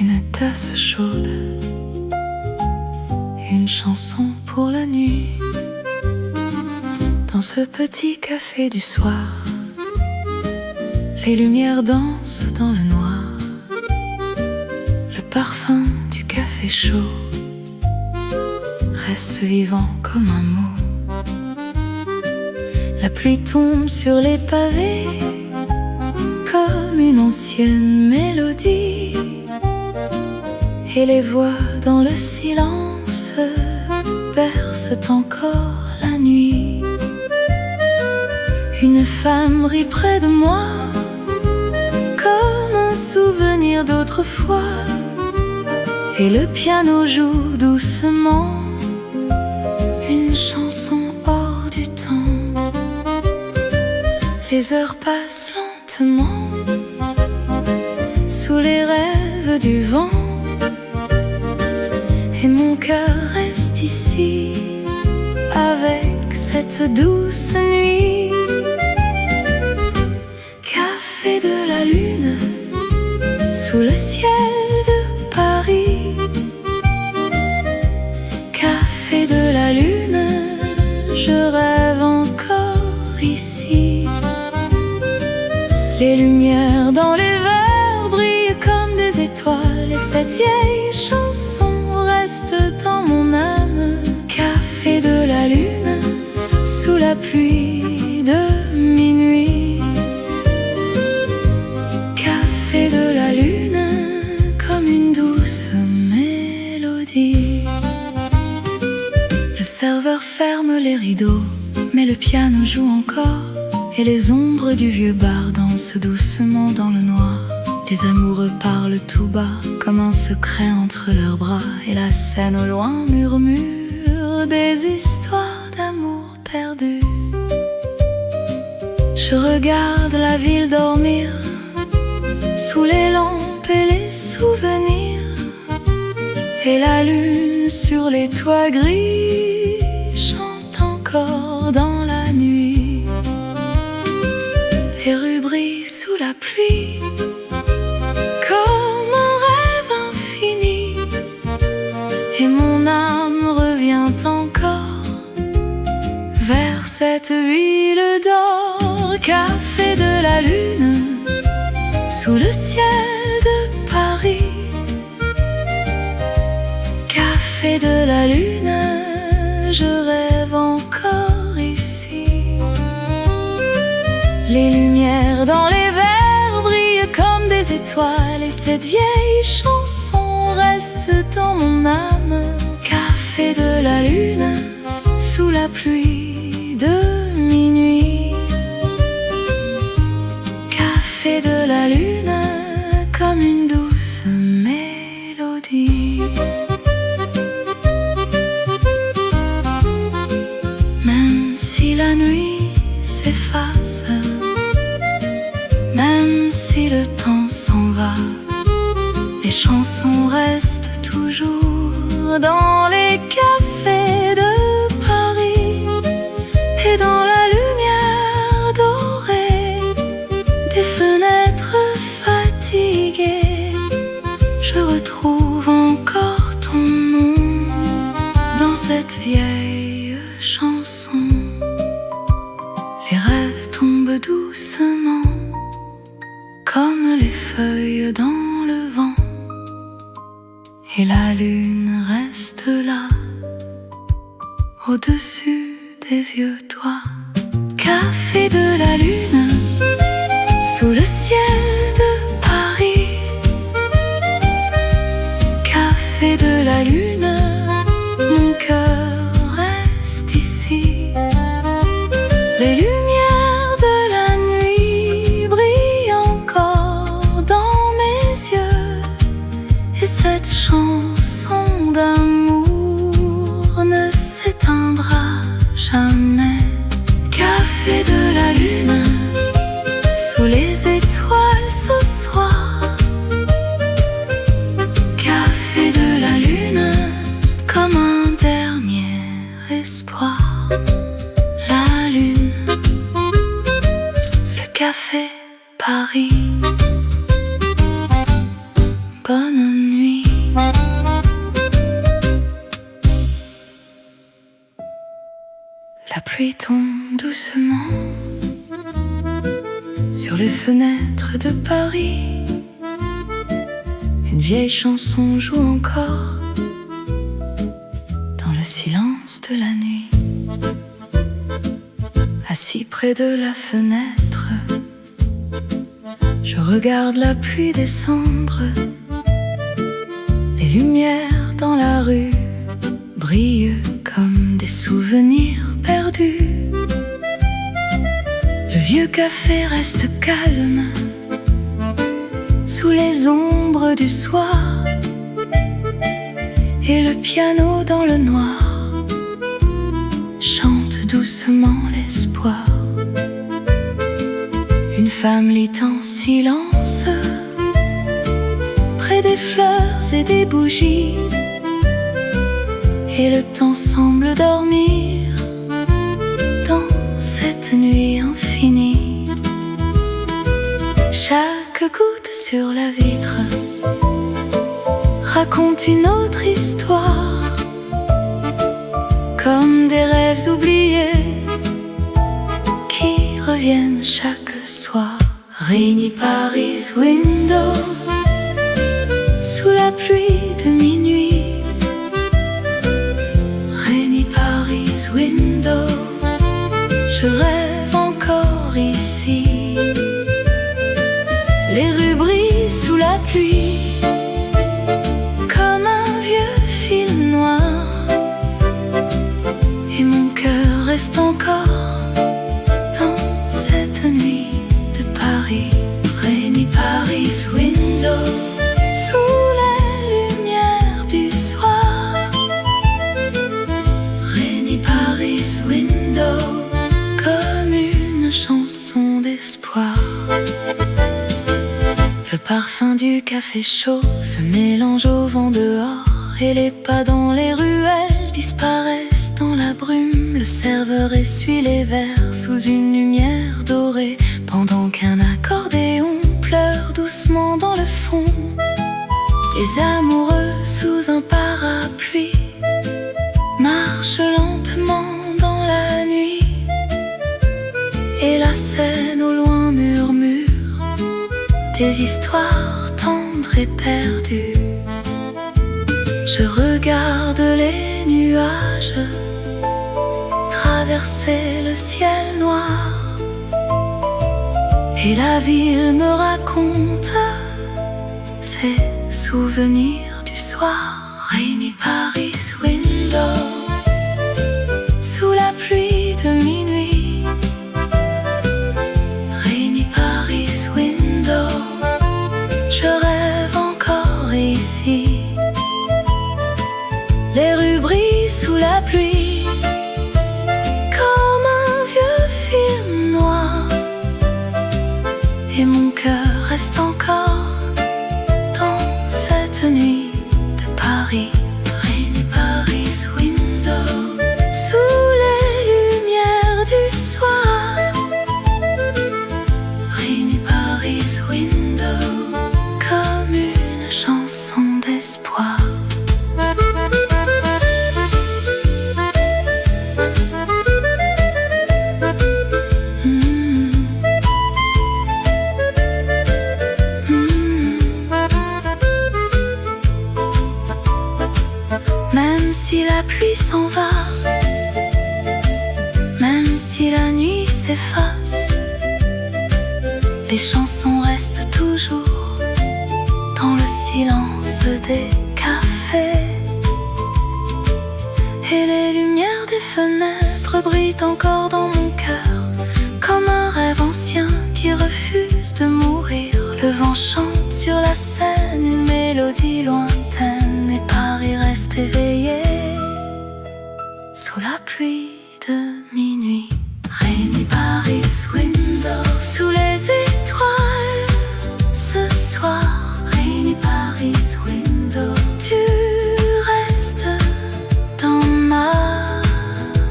Une tasse chaude et une chanson pour la nuit. Dans ce petit café du soir, les lumières dansent dans le noir. Le parfum du café chaud reste vivant comme un mot. La pluie tombe sur les pavés comme une ancienne mélodie, et les voix dans le silence bercent encore la nuit. Une femme rit près de moi comme un souvenir d'autrefois, et le piano joue doucement une chanson hors du temps. Les heures passent lentement sous les rêves du vent, et mon cœur reste ici avec cette douce nuit. Café de la lune sous le ciel de Paris. Café de la lune, je rêve encore ici. Les lumières dans les verres brillent comme des étoiles, et cette vieille chanson reste dans mon âme. Café de la lune sous la pluie de minuit. Café de la lune comme une douce mélodie. Le serveur ferme les rideaux, mais le piano joue encore, et les ombres du vieux bar dansent doucement dans le noir. Les amoureux parlent tout bas comme un secret entre leurs bras, et la scène au loin murmure des histoires d'amour perdu. Je regarde la ville dormir sous les lampes et les souvenirs, et la lune sur les toits gris chante encore dans la nuit. Les rues brillent sous la pluie comme un rêve infini, et mon âme revient encore vers cette ville d'or. Café de la lune sous le ciel de Paris. Café de la lune, je rêve encore ici. Les lumières dans les verres brillent comme des étoiles, et cette vieille chanson reste dans mon âme. Café de la lune sous la pluie de minuit. Café de la lune comme une douce mélodie. Même si la nuit s'efface, même si le temps s'en va, les chansons restent toujours dans les cafés de Paris. Et dans la lumière dorée des fenêtres fatiguées, je retrouve encore ton nom dans cette vieille chanson. Les rêves tombent doucement comme les feuilles dans le vent, et la lune reste là au-dessus des vieux toits. Café de la lune sous le ciel de Paris. Café de la lune, mon cœur reste ici. Les lumières de la nuit La pluie tombe doucement sur les fenêtres de Paris. Une vieille chanson joue encore dans le silence de la nuit. Assis près de la fenêtre, je regarde la pluie descendre. Les lumières dans la rue brillent comme des souvenirs perdus. Le vieux café reste calme sous les ombres du soir, et le piano dans le noir chante doucement l'espoir. Une femme lit en silence près des fleurs et des bougies, et le temps semble dormir dans cette nuit infinie. Chaque goutte sur la vitre raconte une autre histoire, comme des rêves oubliés qui reviennent chaque soir. Rainy Paris window, sous la pluie de minuit. Rainy Paris window, je rêve encore ici. Les rues brillent sous la pluie comme un vieux fil noir, et mon cœur reste encore dans cette nuit de Paris. Rainy Paris window, sous les lumières du soir. Rainy Paris window, comme une chanson d'espoir. Le parfum du café chaud se mélange au vent dehors, et les pas dans les ruelles disparaissent dans la brume. Le serveur essuie les verres sous une lumière dorée, pendant qu'un accordéon pleure doucement dans le fond. Les amoureux sous un parapluie marchent lentement dans la nuit, et la scène au loin murmure des histoires tendres et perdues. Je regarde les nuages traverser le ciel noir, et la ville me raconte ses souvenirs du soir. Rainy Paris window, sous la pluie de minuit. Rainy Paris window, je rêve encore ici. Les rues brillent sous la pluie comme un vieux film noir, et mon cœur reste encore dans cette nuit de Paris. Rainy Paris window, sous les lumières du soir. Rainy Paris window, comme une chanson d'espoir. Même si la pluie s'en va, même si la nuit s'efface, les chansons restent toujours dans le silence des cafés, et les lumières des fenêtres brillent encore dans mon cœur, comme un rêve ancien qui refuse de mourir. Le vent chante sur la Seine une mélodie lointaine, et Paris reste éveillé sous la pluie de minuit. Rainy Paris window, sous les étoiles ce soir. Rainy Paris window, tu restes dans ma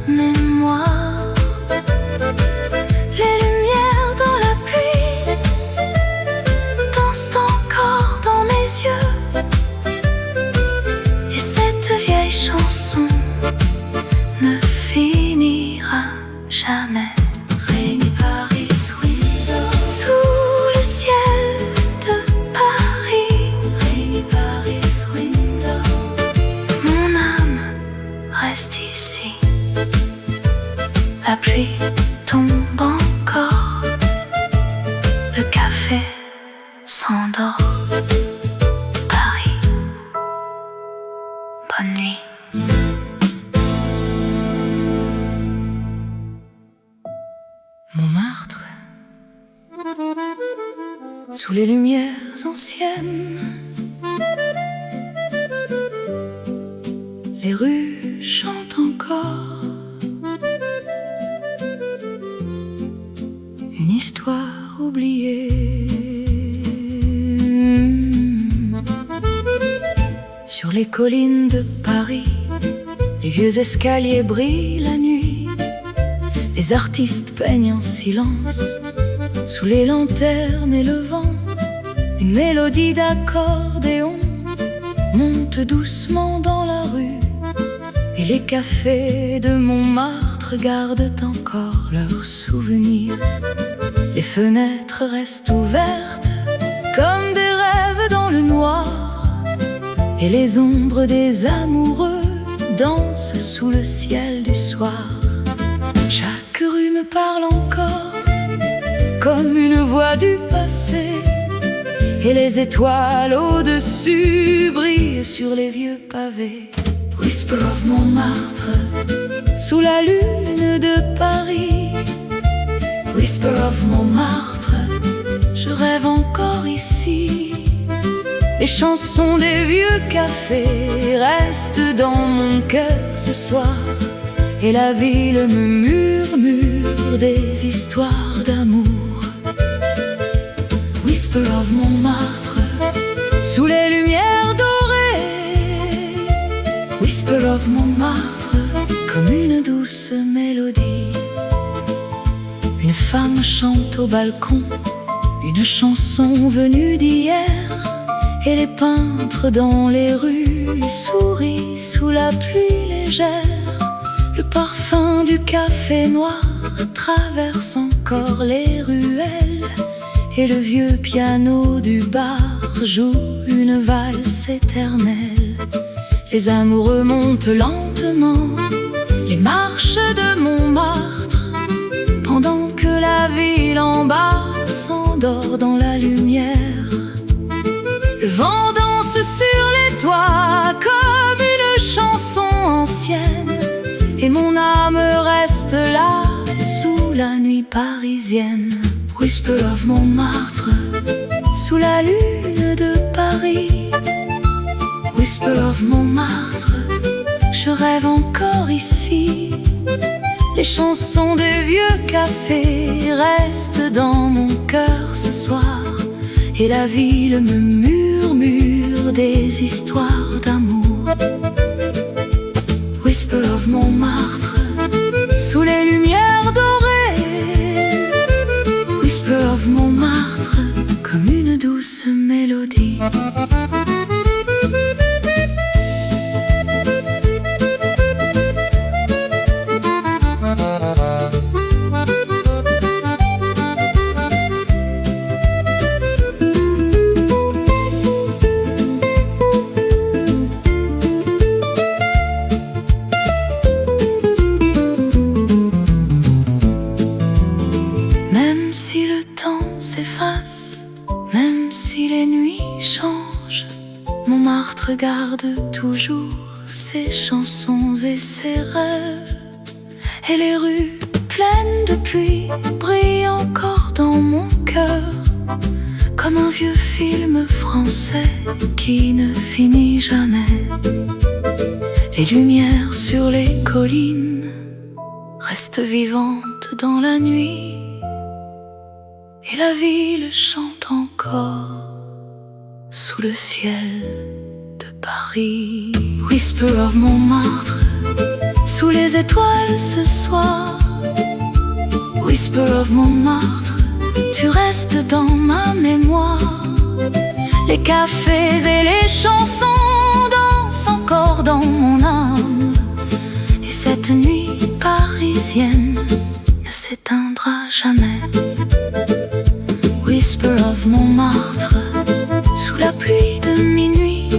mémoire. Les lumières dans la pluie dansent encore dans mes yeux, et cette vieille chanson ne finira reste ici. La pluie tombe encore, le café s'endort. Paris, bonne nuit. Montmartre, sous les lumières anciennes, les rues chantent encore une histoire oubliée. Sur les collines de Paris, les vieux escaliers brillent la nuit. Les artistes peignent en silence, sous les lanternes et le vent. Une mélodie d'accordéon monte doucement dans la rue. Et les cafés de Montmartre gardent encore leurs souvenirs. Les fenêtres restent ouvertes comme des rêves dans le noir. Et les ombres des amoureux dansent sous le ciel du soir. Chaque rue me parle encore comme une voix du passé. Et les étoiles au-dessus brillent sur les vieux pavés. Whisper of Montmartre, sous la lune de Paris. Whisper of Montmartre, je rêve encore ici. Les chansons des vieux cafés restent dans mon cœur ce soir. Et la ville me murmure des histoires d'amour. Whisper of Montmartre, sous les lumières dorées. Whisper of Montmartre, comme une douce mélodie. Une femme chante au balcon une chanson venue d'hier. Et les peintres dans les rues sourient sous la pluie légère. Le parfum du café noir traverse encore les ruelles. Et le vieux piano du bar joue une valse éternelle. Les amoureux montent lentement les marches de Montmartre, pendant que la ville en bas s'endort dans la lumière. Le vent danse sur les toits comme une chanson ancienne. Et mon âme reste là sous la nuit parisienne. Whisper of Montmartre, sous la lune de Paris. Whisper of Montmartre, je rêve encore ici. Les chansons des vieux cafés restent dans mon cœur ce soir. Et la ville me murmure des histoires d'amour. Whisper of Montmartre, sous les lumières dorées. Whisper of Montmartre, comme une douce mélodie. Même si le temps s'efface, même si les nuits changent, Montmartre garde toujours ses chansons et ses rêves. Et les rues pleines de pluie brillent encore dans mon cœur, comme un vieux film français qui ne finit jamais. Les lumières sur les collines restent vivantes dans la nuit. Et la ville chante encore sous le ciel de Paris. Whisper of Montmartre, sous les étoiles ce soir. Whisper of Montmartre, tu restes dans ma mémoire. Les cafés et les chansons dansent encore dans mon âme. Et cette nuit parisienne ne s'éteindra jamais. Whisper of Montmartre, sous la pluie de minuit.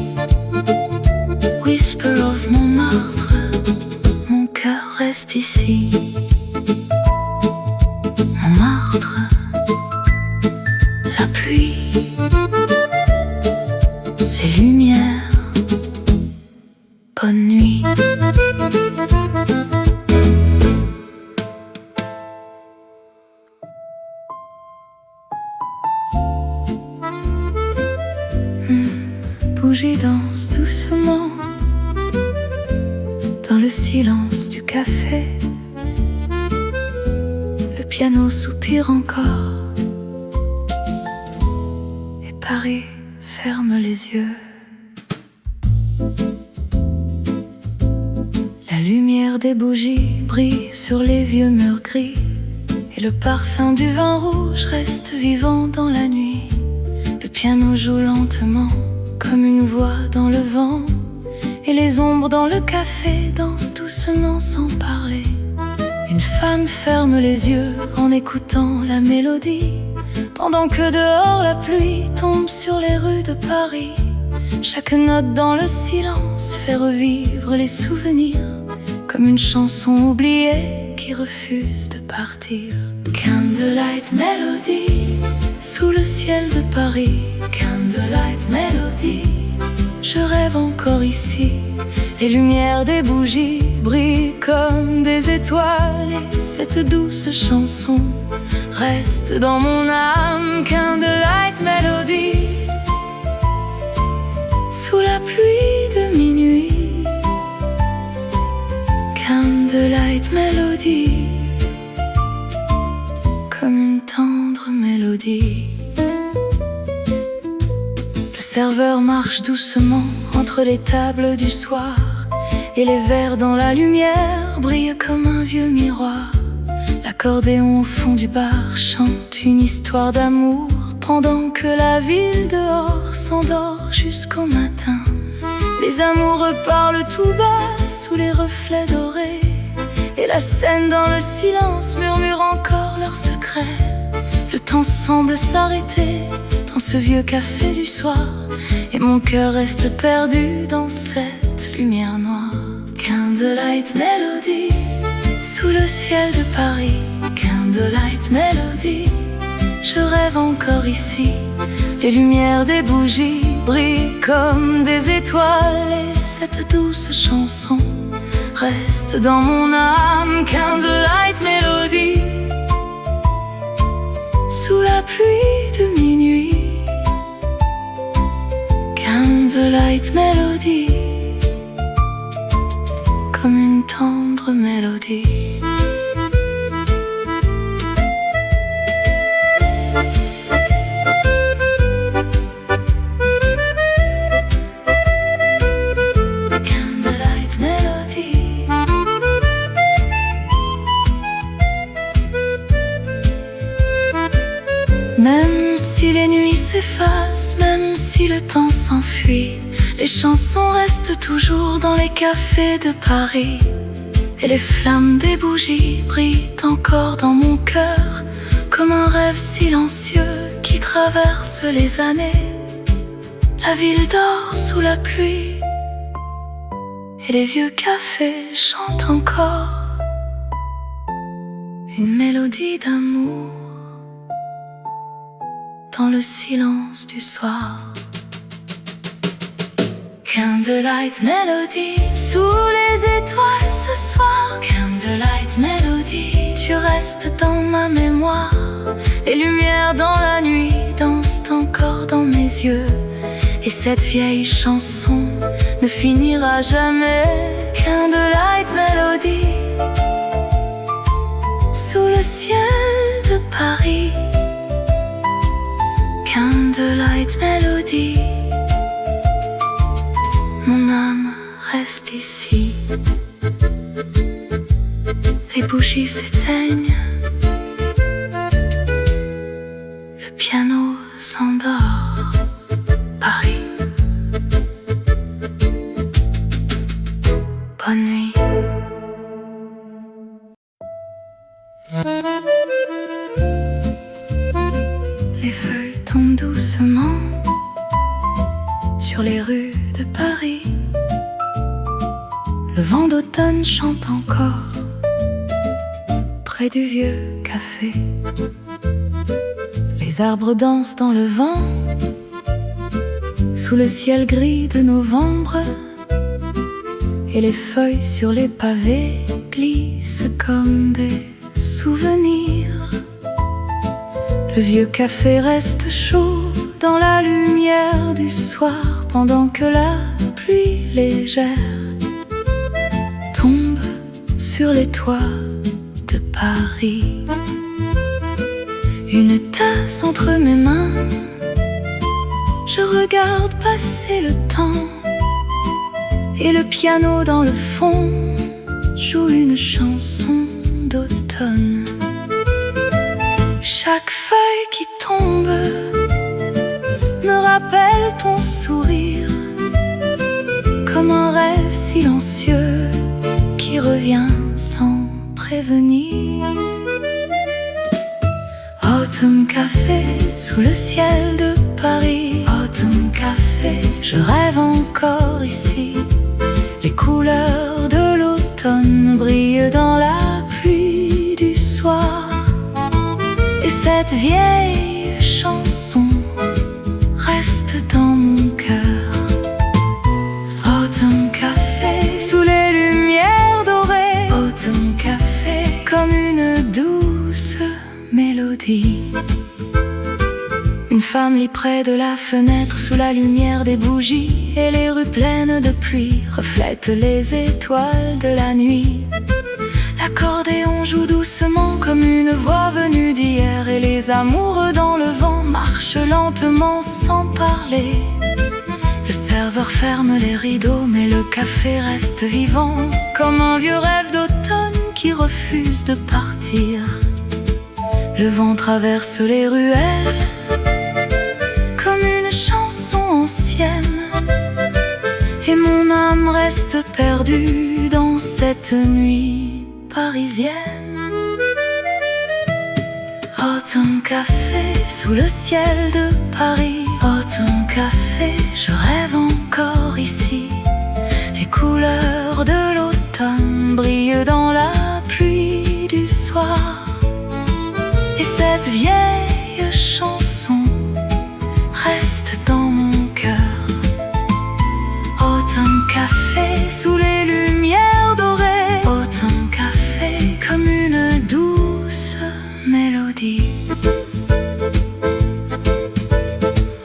Whisper of Montmartre, reste ici. Montmartre, la pluie, les lumières, bonne nuit. Bougie danse doucement dans le silence du café. Le piano soupire encore et Paris ferme les yeux. La lumière des bougies brille sur les vieux murs gris et le parfum du vin rouge reste vivant dans la nuit. Le piano joue lentement comme une voix dans le vent et les ombres dans le café dansent doucement sans parler. Une femme ferme les yeux en écoutant la mélodie pendant que dehors la pluie tombe sur les rues de Paris. Chaque note dans le silence fait revivre les souvenirs comme une chanson oubliée qui refuse de partir. Candlelight Melody, sous le ciel de Paris. Candlelight Melody, je rêve encore ici. Les lumières des bougies brillent comme des étoiles et cette douce chanson reste dans mon âme. Candlelight Melody, sous la pluie de minuit. Candlelight Melody, comme une tendre mélodie. Le serveur marche doucement entre les tables du soir et les verres dans la lumière brillent comme un vieux miroir. L'accordéon au fond du bar chante une histoire d'amour pendant que la ville dehors s'endort jusqu'au matin. Les amoureux parlent tout bas sous les reflets dorés et la scène dans le silence murmure encore leurs secrets. Le temps semble s'arrêter dans ce vieux café du soir et mon cœur reste perdu dans cette lumière noire. Candlelight Melody, sous le ciel de Paris. Candlelight Melody, je rêve encore ici. Les lumières des bougies brillent comme des étoiles et cette douce chanson reste dans mon âme. Candlelight Melody, sous la pluie de minuit. Candlelight Melody, comme une tendre mélodie. Candlelight Melody, même si les nuits s'effacent, même si le temps s'enfuit, les chansons restent toujours dans les cafés de Paris. Et les flammes des bougies brillent encore dans mon cœur comme un rêve silencieux qui traverse les années. La ville dort sous la pluie et les vieux cafés chantent encore une mélodie d'amour dans le silence du soir. Candlelight Melody, sous les étoiles ce soir. Candlelight Melody, tu restes dans ma mémoire. Les lumières dans la nuit dansent encore dans mes yeux et cette vieille chanson ne finira jamais. Candlelight Melody, sous le ciel de Paris. Candlelight Melody, mon âme reste ici. Les bougies s'éteignent, le piano s'endort. Paris, bonne nuit. Les feuilles tombent doucement sur les rues de Paris. Le vent d'automne chante encore près du vieux café. Les arbres dansent dans le vent, sous le ciel gris de novembre, et les feuilles sur les pavés glissent comme des souvenirs. Le vieux café reste chaud dans la lumière du soir, pendant que la pluie légère tombe sur les toits de Paris. Une tasse entre mes mains, je regarde passer le temps, et le piano dans le fond joue une chanson d'automne. Chaque feuille qui tombe me rappelle ton sourire, comme un rêve silencieux qui revient sans prévenir. Autumn café sous le ciel de Paris. Autumn café, je rêve encore ici. Les couleurs de l'automne brillent dans la pluie du soir, et cette vieille chanson reste dans mon cœur. Autumn café sous les lumières dorées. Autumn café comme une douce mélodie. Une femme lit près de la fenêtre sous la lumière des bougies, et les rues pleines de pluie reflètent les étoiles de la nuit. L'accordéon joue doucement comme une voix venue d'hier, et les amoureux dans le vent marchent lentement sans parler. Le serveur ferme les rideaux, mais le café reste vivant, comme un vieux rêve d'automne qui refuse de partir. Le vent traverse les ruelles comme une chanson ancienne, et mon âme reste perdue dans cette nuit parisienne. Autumn café sous le ciel de Paris. Autumn café, je rêve encore ici. Les couleurs de l'automne brillent dans la pluie du soir, et cette vieille chanson reste dans mon cœur. Autumn café sous les lumières dorées. Autumn café comme une douce mélodie.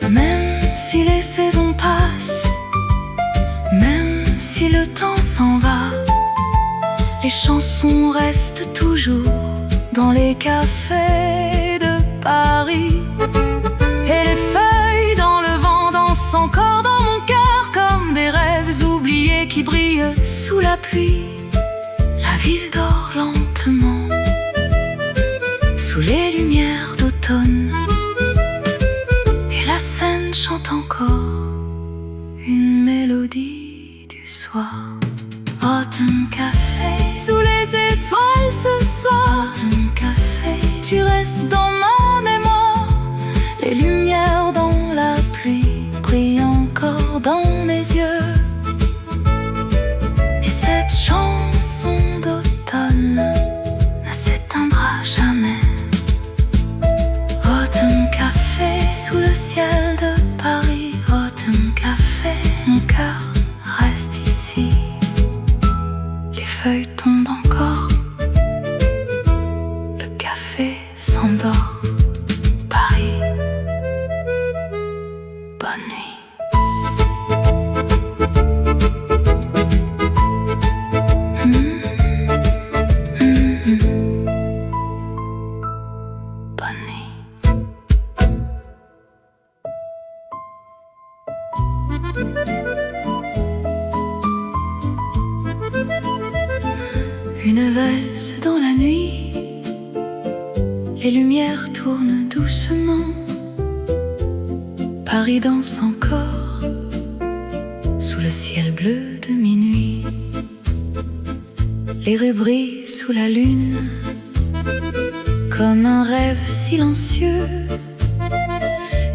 Même si les saisons passent, même si le temps s'en va, les chansons restent toujours dans les cafés de Paris. Et les feuilles dans le vent dansent encore dans mon cœur, comme des rêves oubliés qui brillent sous la pluie. La ville dort lentement sous les lumières d'automne, et la Seine chante encore une mélodie du soir. Autumn café sous les étoiles ce soir. Autumn café, tu restes dans ma mémoire. Les lumières dans la pluie brillent encore dans mes yeux, et cette chanson d'automne ne s'éteindra jamais. Autumn café sous le ciel de Paris. Autumn café, mon cœur reste ici. Les feuilles tombent encore, le café s'endort. Paris, bonne nuit. Bonne nuit. Une valse dans la nuit, les lumières tournent doucement. Paris danse encore sous le ciel bleu de minuit. Les rues brillent sous la lune comme un rêve silencieux,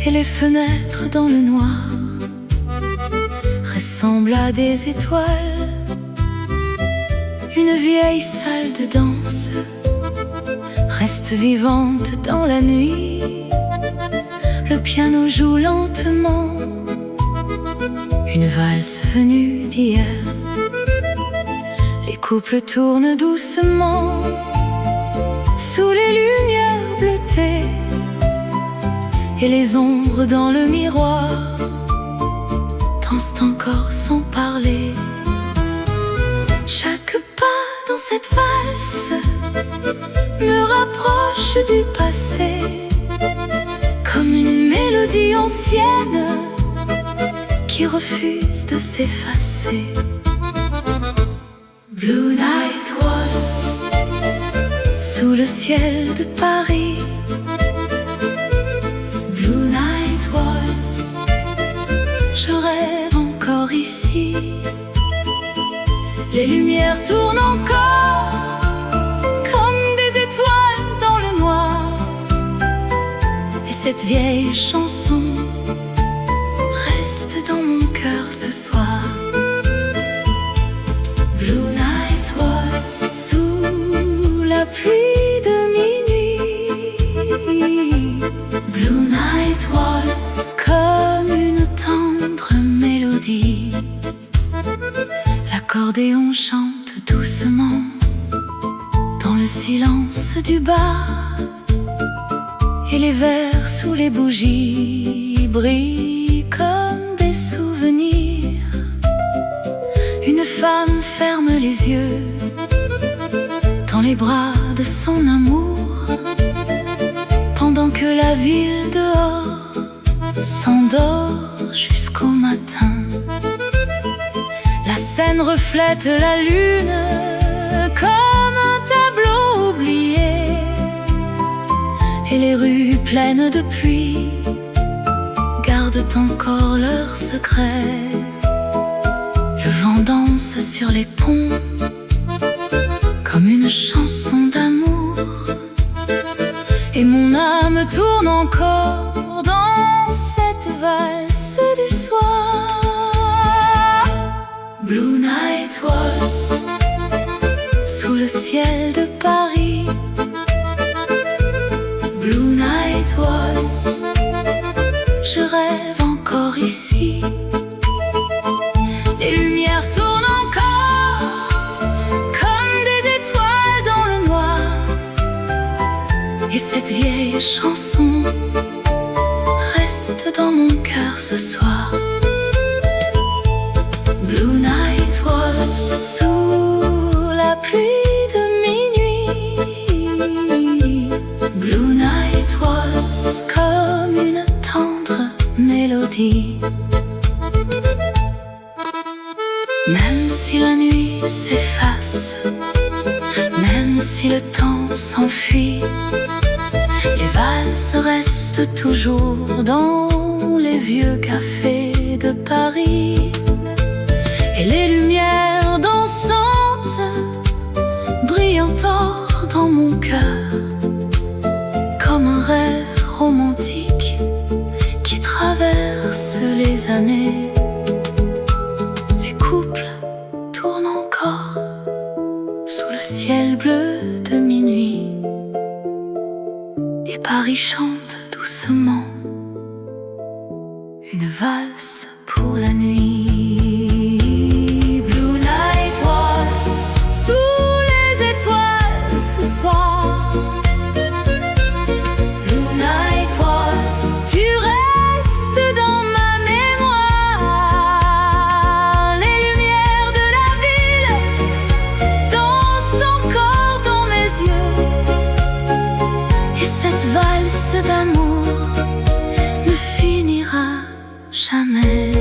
et les fenêtres dans le noir ressemblent à des étoiles. Une vieille salle de danse reste vivante dans la nuit. Le piano joue lentement une valse venue d'hier. Les couples tournent doucement sous les lumières bleutées, et les ombres dans le miroir dansent encore sans parler. Chaque pas dans cette valse me rapproche du passé, comme une mélodie ancienne qui refuse de s'effacer. Blue Night Waltz sous le ciel de Paris. Blue Night Waltz, je rêve encore ici. Les lumières tournent encore comme des étoiles dans le noir, et cette vieille chanson reste dans mon cœur ce soir. Blue Night Waltz sous la pluie de minuit. Blue Night Waltz comme une tendre mélodie. L'accordéon chante doucement dans le silence du bar, et les verres sous les bougies brillent comme des souvenirs. Une femme ferme les yeux dans les bras de son amour, pendant que la ville dehors s'endort jusqu'au matin. La scène reflète la lune comme un tableau oublié, et les rues pleines de pluie gardent encore leurs secrets. Le vent danse sur les ponts comme une chanson d'amour, et mon âme tourne encore dans cette valse du soir. Blue Night Waltz sous le ciel de Paris. Blue Night Waltz, je rêve encore ici. Les lumières tournent encore comme des étoiles dans le noir, et cette vieille chanson reste dans mon cœur ce soir. Blue Night Waltz sous la pluie de minuit. Blue Night Waltz comme une tendre mélodie. Même si la nuit s'efface, même si le temps s'enfuit, les valses restent toujours dans les vieux cafés de Paris. Et les lumières dansantes brillent encore dans mon cœur, comme un rêve romantique qui traverse les années. Les couples tournent encore sous le ciel bleu de minuit, et Paris chante doucement une valse pour la nuit. Blue Night Waltz sous les étoiles ce soir. Blue Night Waltz, tu restes dans ma mémoire. Les lumières de la ville dansent encore dans mes yeux, et cette valse d'amour ne finira jamais.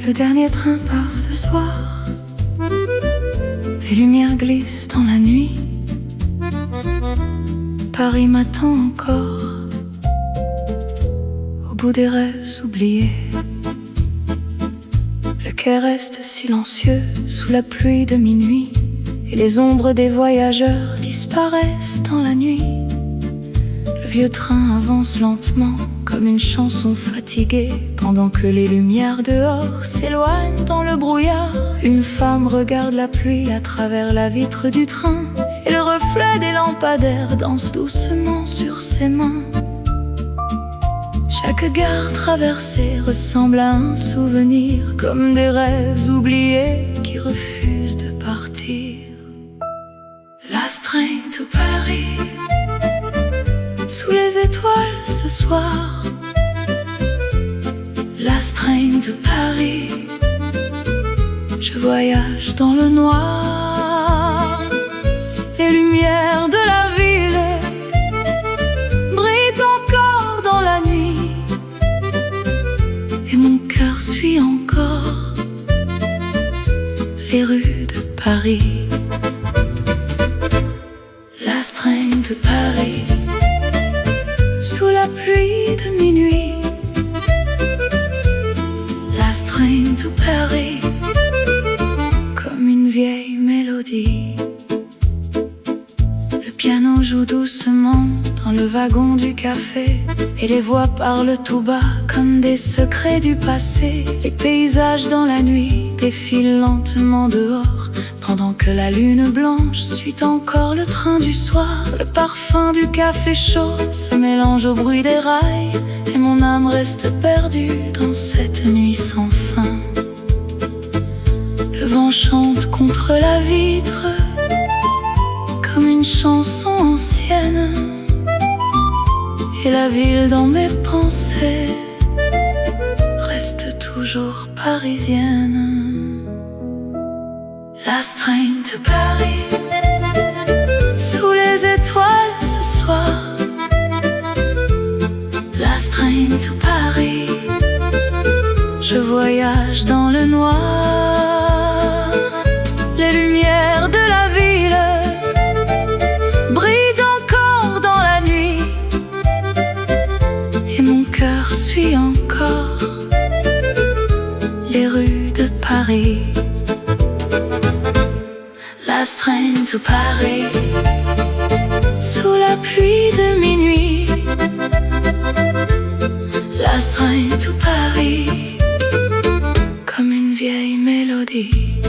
Le dernier train part ce soir. Les lumières glissent dans la nuit. Paris m'attend encore, au bout des rêves oubliés. Le quai reste silencieux sous la pluie de minuit, et les ombres des voyageurs disparaissent dans la nuit. Le vieux train avance lentement comme une chanson fatiguée, pendant que les lumières dehors s'éloignent dans le brouillard. Une femme regarde la pluie à travers la vitre du train, et le reflet des lampadaires danse doucement sur ses mains. Chaque gare traversée ressemble à un souvenir, comme des rêves oubliés qui refusent de partir. Last train to Paris, sous les étoiles ce soir. Last train to Paris, je voyage dans le noir. Les lumières de la ville brillent encore dans la nuit, et mon cœur suit encore les rues de Paris. Last train to Paris, sous la pluie de minuit. Last train to Paris, comme une vieille mélodie. Le piano joue doucement dans le wagon du café, et les voix parlent tout bas comme des secrets du passé. Les paysages dans la nuit défilent lentement dehors, pendant que la lune blanche suit encore le train du soir. Le parfum du café chaud se mélange au bruit des rails, et mon âme reste perdue dans cette nuit sans fin. Le vent chante contre la vitre comme une chanson ancienne, et la ville dans mes pensées reste toujours parisienne. Last train to Paris, sous les étoiles ce soir. Last train to Paris, je voyage dans le noir. Les lumières de la ville brillent encore dans la nuit, et mon cœur suit encore les rues de Paris. Last train to Paris, sous la pluie de minuit. Last train to Paris, comme une vieille mélodie.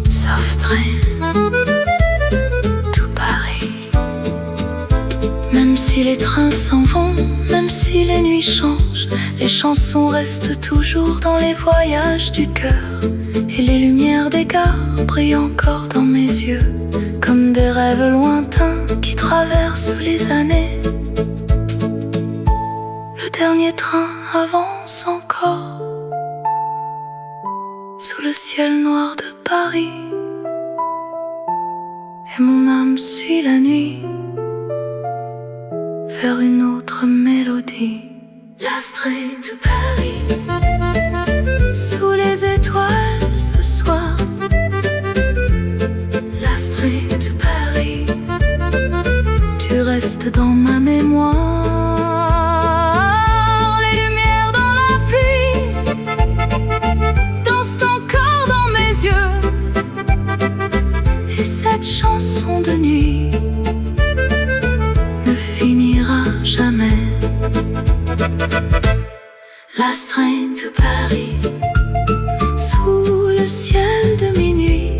Soft train to Paris. Même si les trains s'en vont, même si les nuits changent, les chansons restent toujours dans les voyages du cœur, et les lumières des gares brillent encore dans mes yeux, comme des rêves lointains qui traversent les années. Le dernier train avance encore sous le ciel noir de Paris, et mon âme suit la nuit vers une autre mélodie. Last train to Paris, sous les étoiles ce soir. Last train to Paris, tu restes dans ma mémoire. Les lumières dans la pluie dansent encore dans mes yeux, et cette chanson de nuit ne finira jamais. Last train to Paris, sous le ciel de minuit.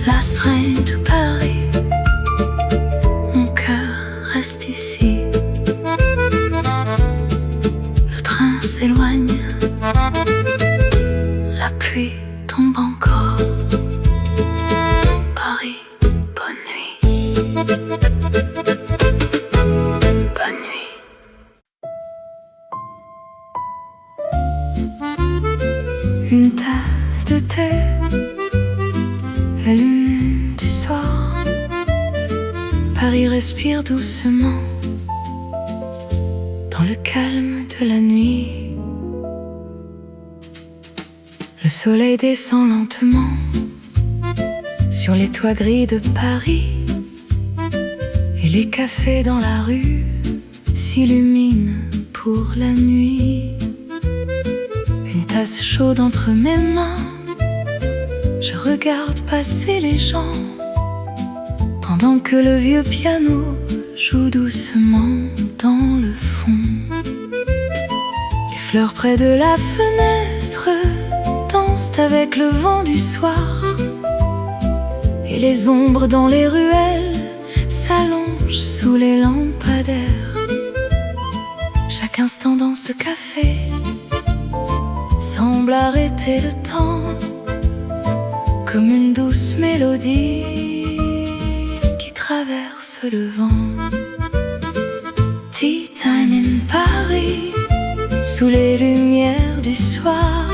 Last train to Paris, mon cœur reste ici. Le train s'éloigne, la pluie tombe encore. Paris, bonne nuit. Bonne nuit. Une tasse de thé qui respire doucement dans le calme de la nuit. Le soleil descend lentement sur les toits gris de Paris, et les cafés dans la rue s'illuminent pour la nuit. Une tasse chaude entre mes mains, je regarde passer les gens, pendant que le vieux piano joue doucement dans le fond. Les fleurs près de la fenêtre dansent avec le vent du soir, et les ombres dans les ruelles s'allongent sous les lampadaires. Chaque instant dans ce café semble arrêter le temps, comme une douce mélodie qui traverse le vent. Tea time in Paris, sous les lumières du soir.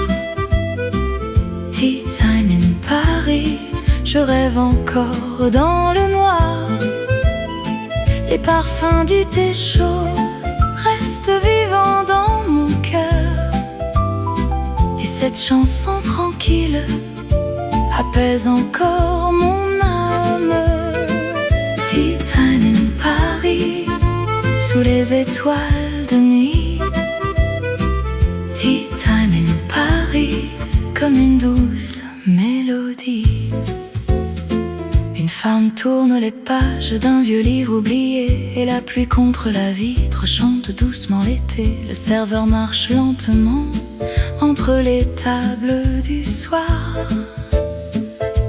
Tea time in Paris, je rêve encore dans le noir. Les parfums du thé chaud restent vivants dans mon cœur, et cette chanson tranquille apaise encore mon âme. Tea time in Paris, sous les étoiles de nuit. Tea time in Paris, comme une douce mélodie. Une femme tourne les pages d'un vieux livre oublié, et la pluie contre la vitre chante doucement l'été. Le serveur marche lentement entre les tables du soir,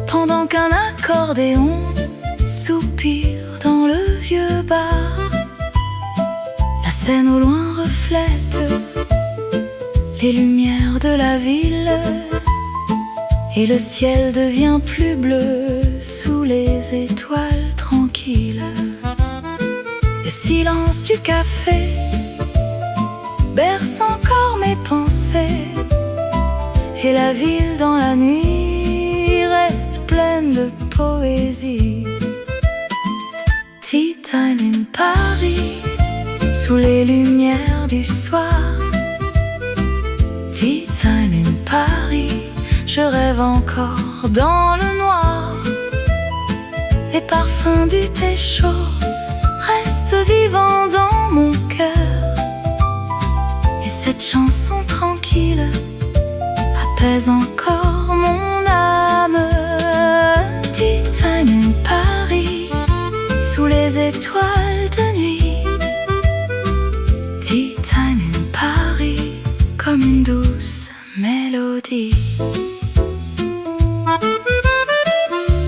pendant qu'un accordéon soupire dans le vieux bar. La scène au loin reflète les lumières de la ville, et le ciel devient plus bleu sous les étoiles tranquilles. Le silence du café berce encore mes pensées, et la ville dans la nuit reste pleine de poésie. Tea time in Paris, sous les lumières du soir. Tea time in Paris, je rêve encore dans le noir. Les parfums du thé chaud restent vivants dans mon cœur, et cette chanson tranquille apaise encore mon âme. Tea time in Paris, sous les étoiles de nuit. Tea time in Paris, comme une douce mélodie.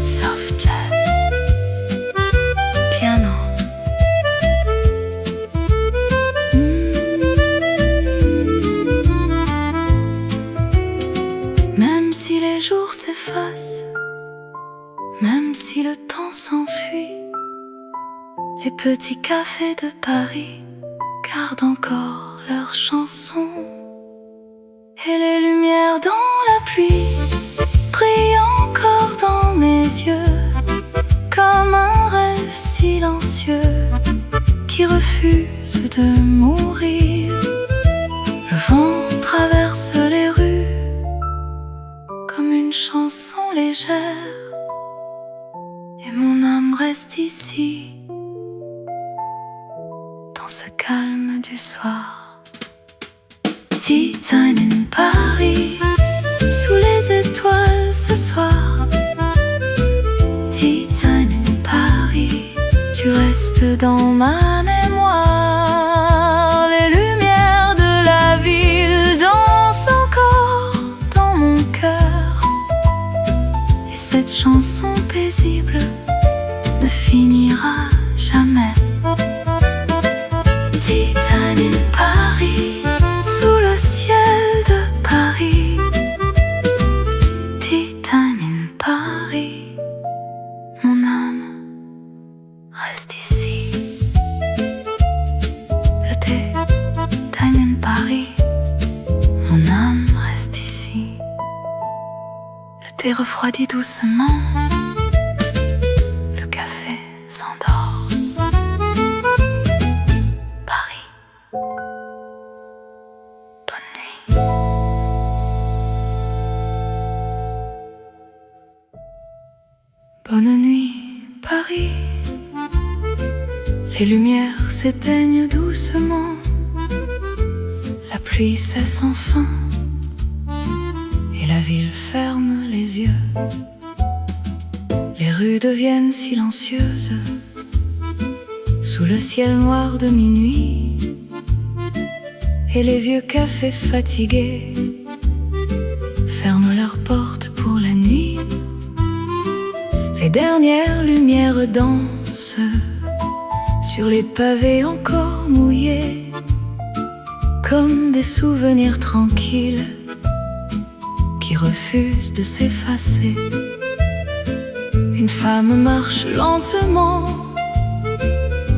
Soft jazz, piano. Même si les jours s'effacent, même si le temps s'enfuit, les petits cafés de Paris gardent encore leurs chansons, et les lumières dans la pluie brillent encore dans mes yeux, comme un rêve silencieux qui refuse de mourir. Le vent traverse les rues comme une chanson légère, et mon âme reste ici dans ce calme du soir. Tea time in Paris, sous les étoiles ce soir. Tea time in Paris, tu restes dans ma mémoire. Les lumières de la ville dansent encore dans mon cœur, et cette chanson paisible ne finira jamais. Tea time in Paris, sous le ciel de Paris. Tea time in Paris, mon âme reste ici. Le thé time in Paris, mon âme reste ici. Le thé refroidit doucement, le café s'endort. Bonne nuit, Paris. Les lumières s'éteignent doucement. La pluie cesse enfin et la ville ferme les yeux. Les rues deviennent silencieuses sous le ciel noir de minuit, et les vieux cafés fatigués ferment leurs portes pour la nuit. Les dernières lumières dansent sur les pavés encore mouillés, comme des souvenirs tranquilles qui refusent de s'effacer. Une femme marche lentement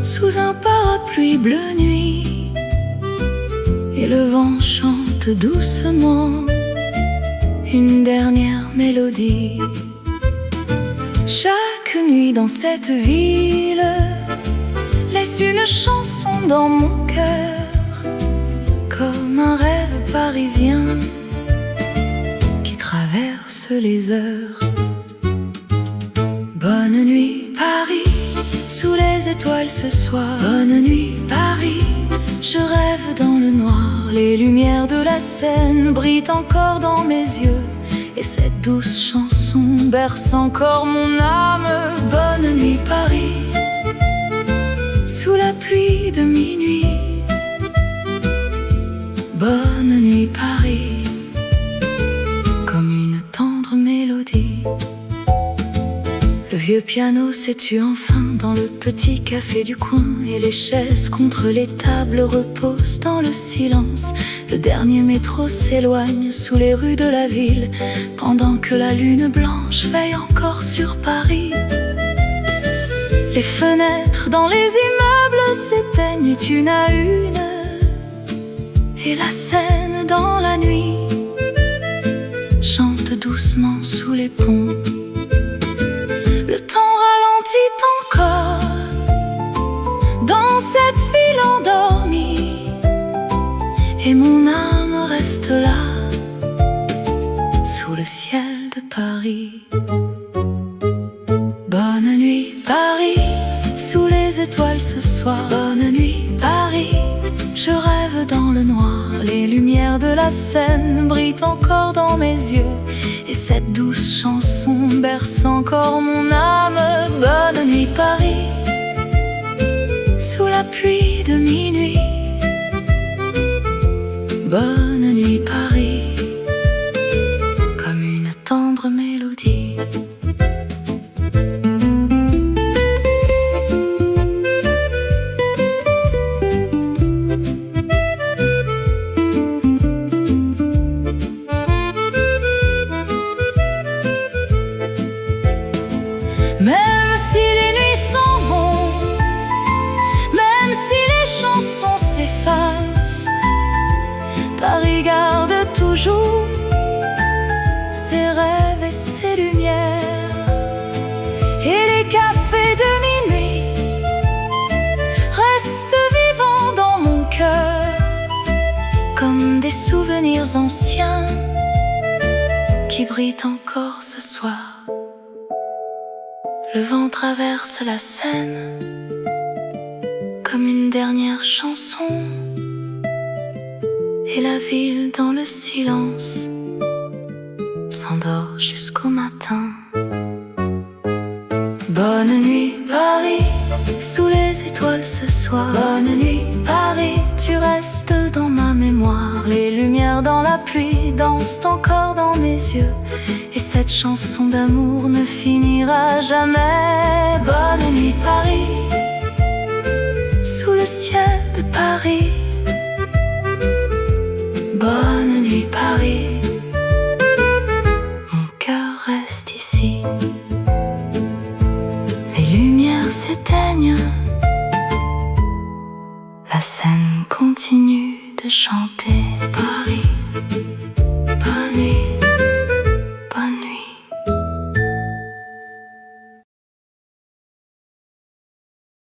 sous un parapluie bleu nuit, et le vent chante doucement une dernière mélodie. Chaque nuit dans cette ville laisse une chanson dans mon cœur, comme un rêve parisien qui traverse les heures. Bonne nuit Paris, sous les étoiles ce soir. Bonne nuit Paris, je rêve dans le noir. Les lumières de la Seine brillent encore dans mes yeux, et cette douce chanson berce encore mon âme. Bonne nuit Paris, sous la pluie de minuit. Bonne nuit Paris, comme une tendre mélodie. Le vieux piano s'étue enfin dans le petit café du coin, et les chaises contre les tables reposent dans le silence. Le dernier métro s'éloigne sous les rues de la ville, pendant que la lune blanche veille encore sur Paris. Les fenêtres dans les immeubles s'éteignent une à une, et la Seine dans la nuit chante doucement sous les ponts. Le temps ralentit encore dans cette ville endormie, et mon âme reste là sous le ciel de Paris. Bonne nuit Paris, sous les étoiles ce soir. Bonne nuit Paris, je rêve dans le noir. Les lumières de la Seine brillent encore dans mes yeux, et cette douce chanson berce encore mon âme. Bonne nuit Paris, sous la pluie de minuit. Bonne nuit Paris, comme une tendre mélodie. Même si les nuits s'en vont, même si les chansons s'effacent, Paris garde toujours ses rêves et ses lumières. Et les cafés de minuit restent vivants dans mon cœur, comme des souvenirs anciens qui brillent encore ce soir. Le vent traverse la Seine comme une dernière chanson, et la ville dans le silence s'endort jusqu'au matin. Bonne nuit Paris, sous les étoiles ce soir. Bonne nuit Paris, tu restes dans ma mémoire. Les lumières dans la pluie dansent encore dans mes yeux, et cette chanson d'amour ne finira jamais. Bonne nuit Paris, sous le ciel de Paris. Bonne nuit Paris, mon cœur reste ici. Les lumières s'éteignent, la Seine continue de chanter Paris.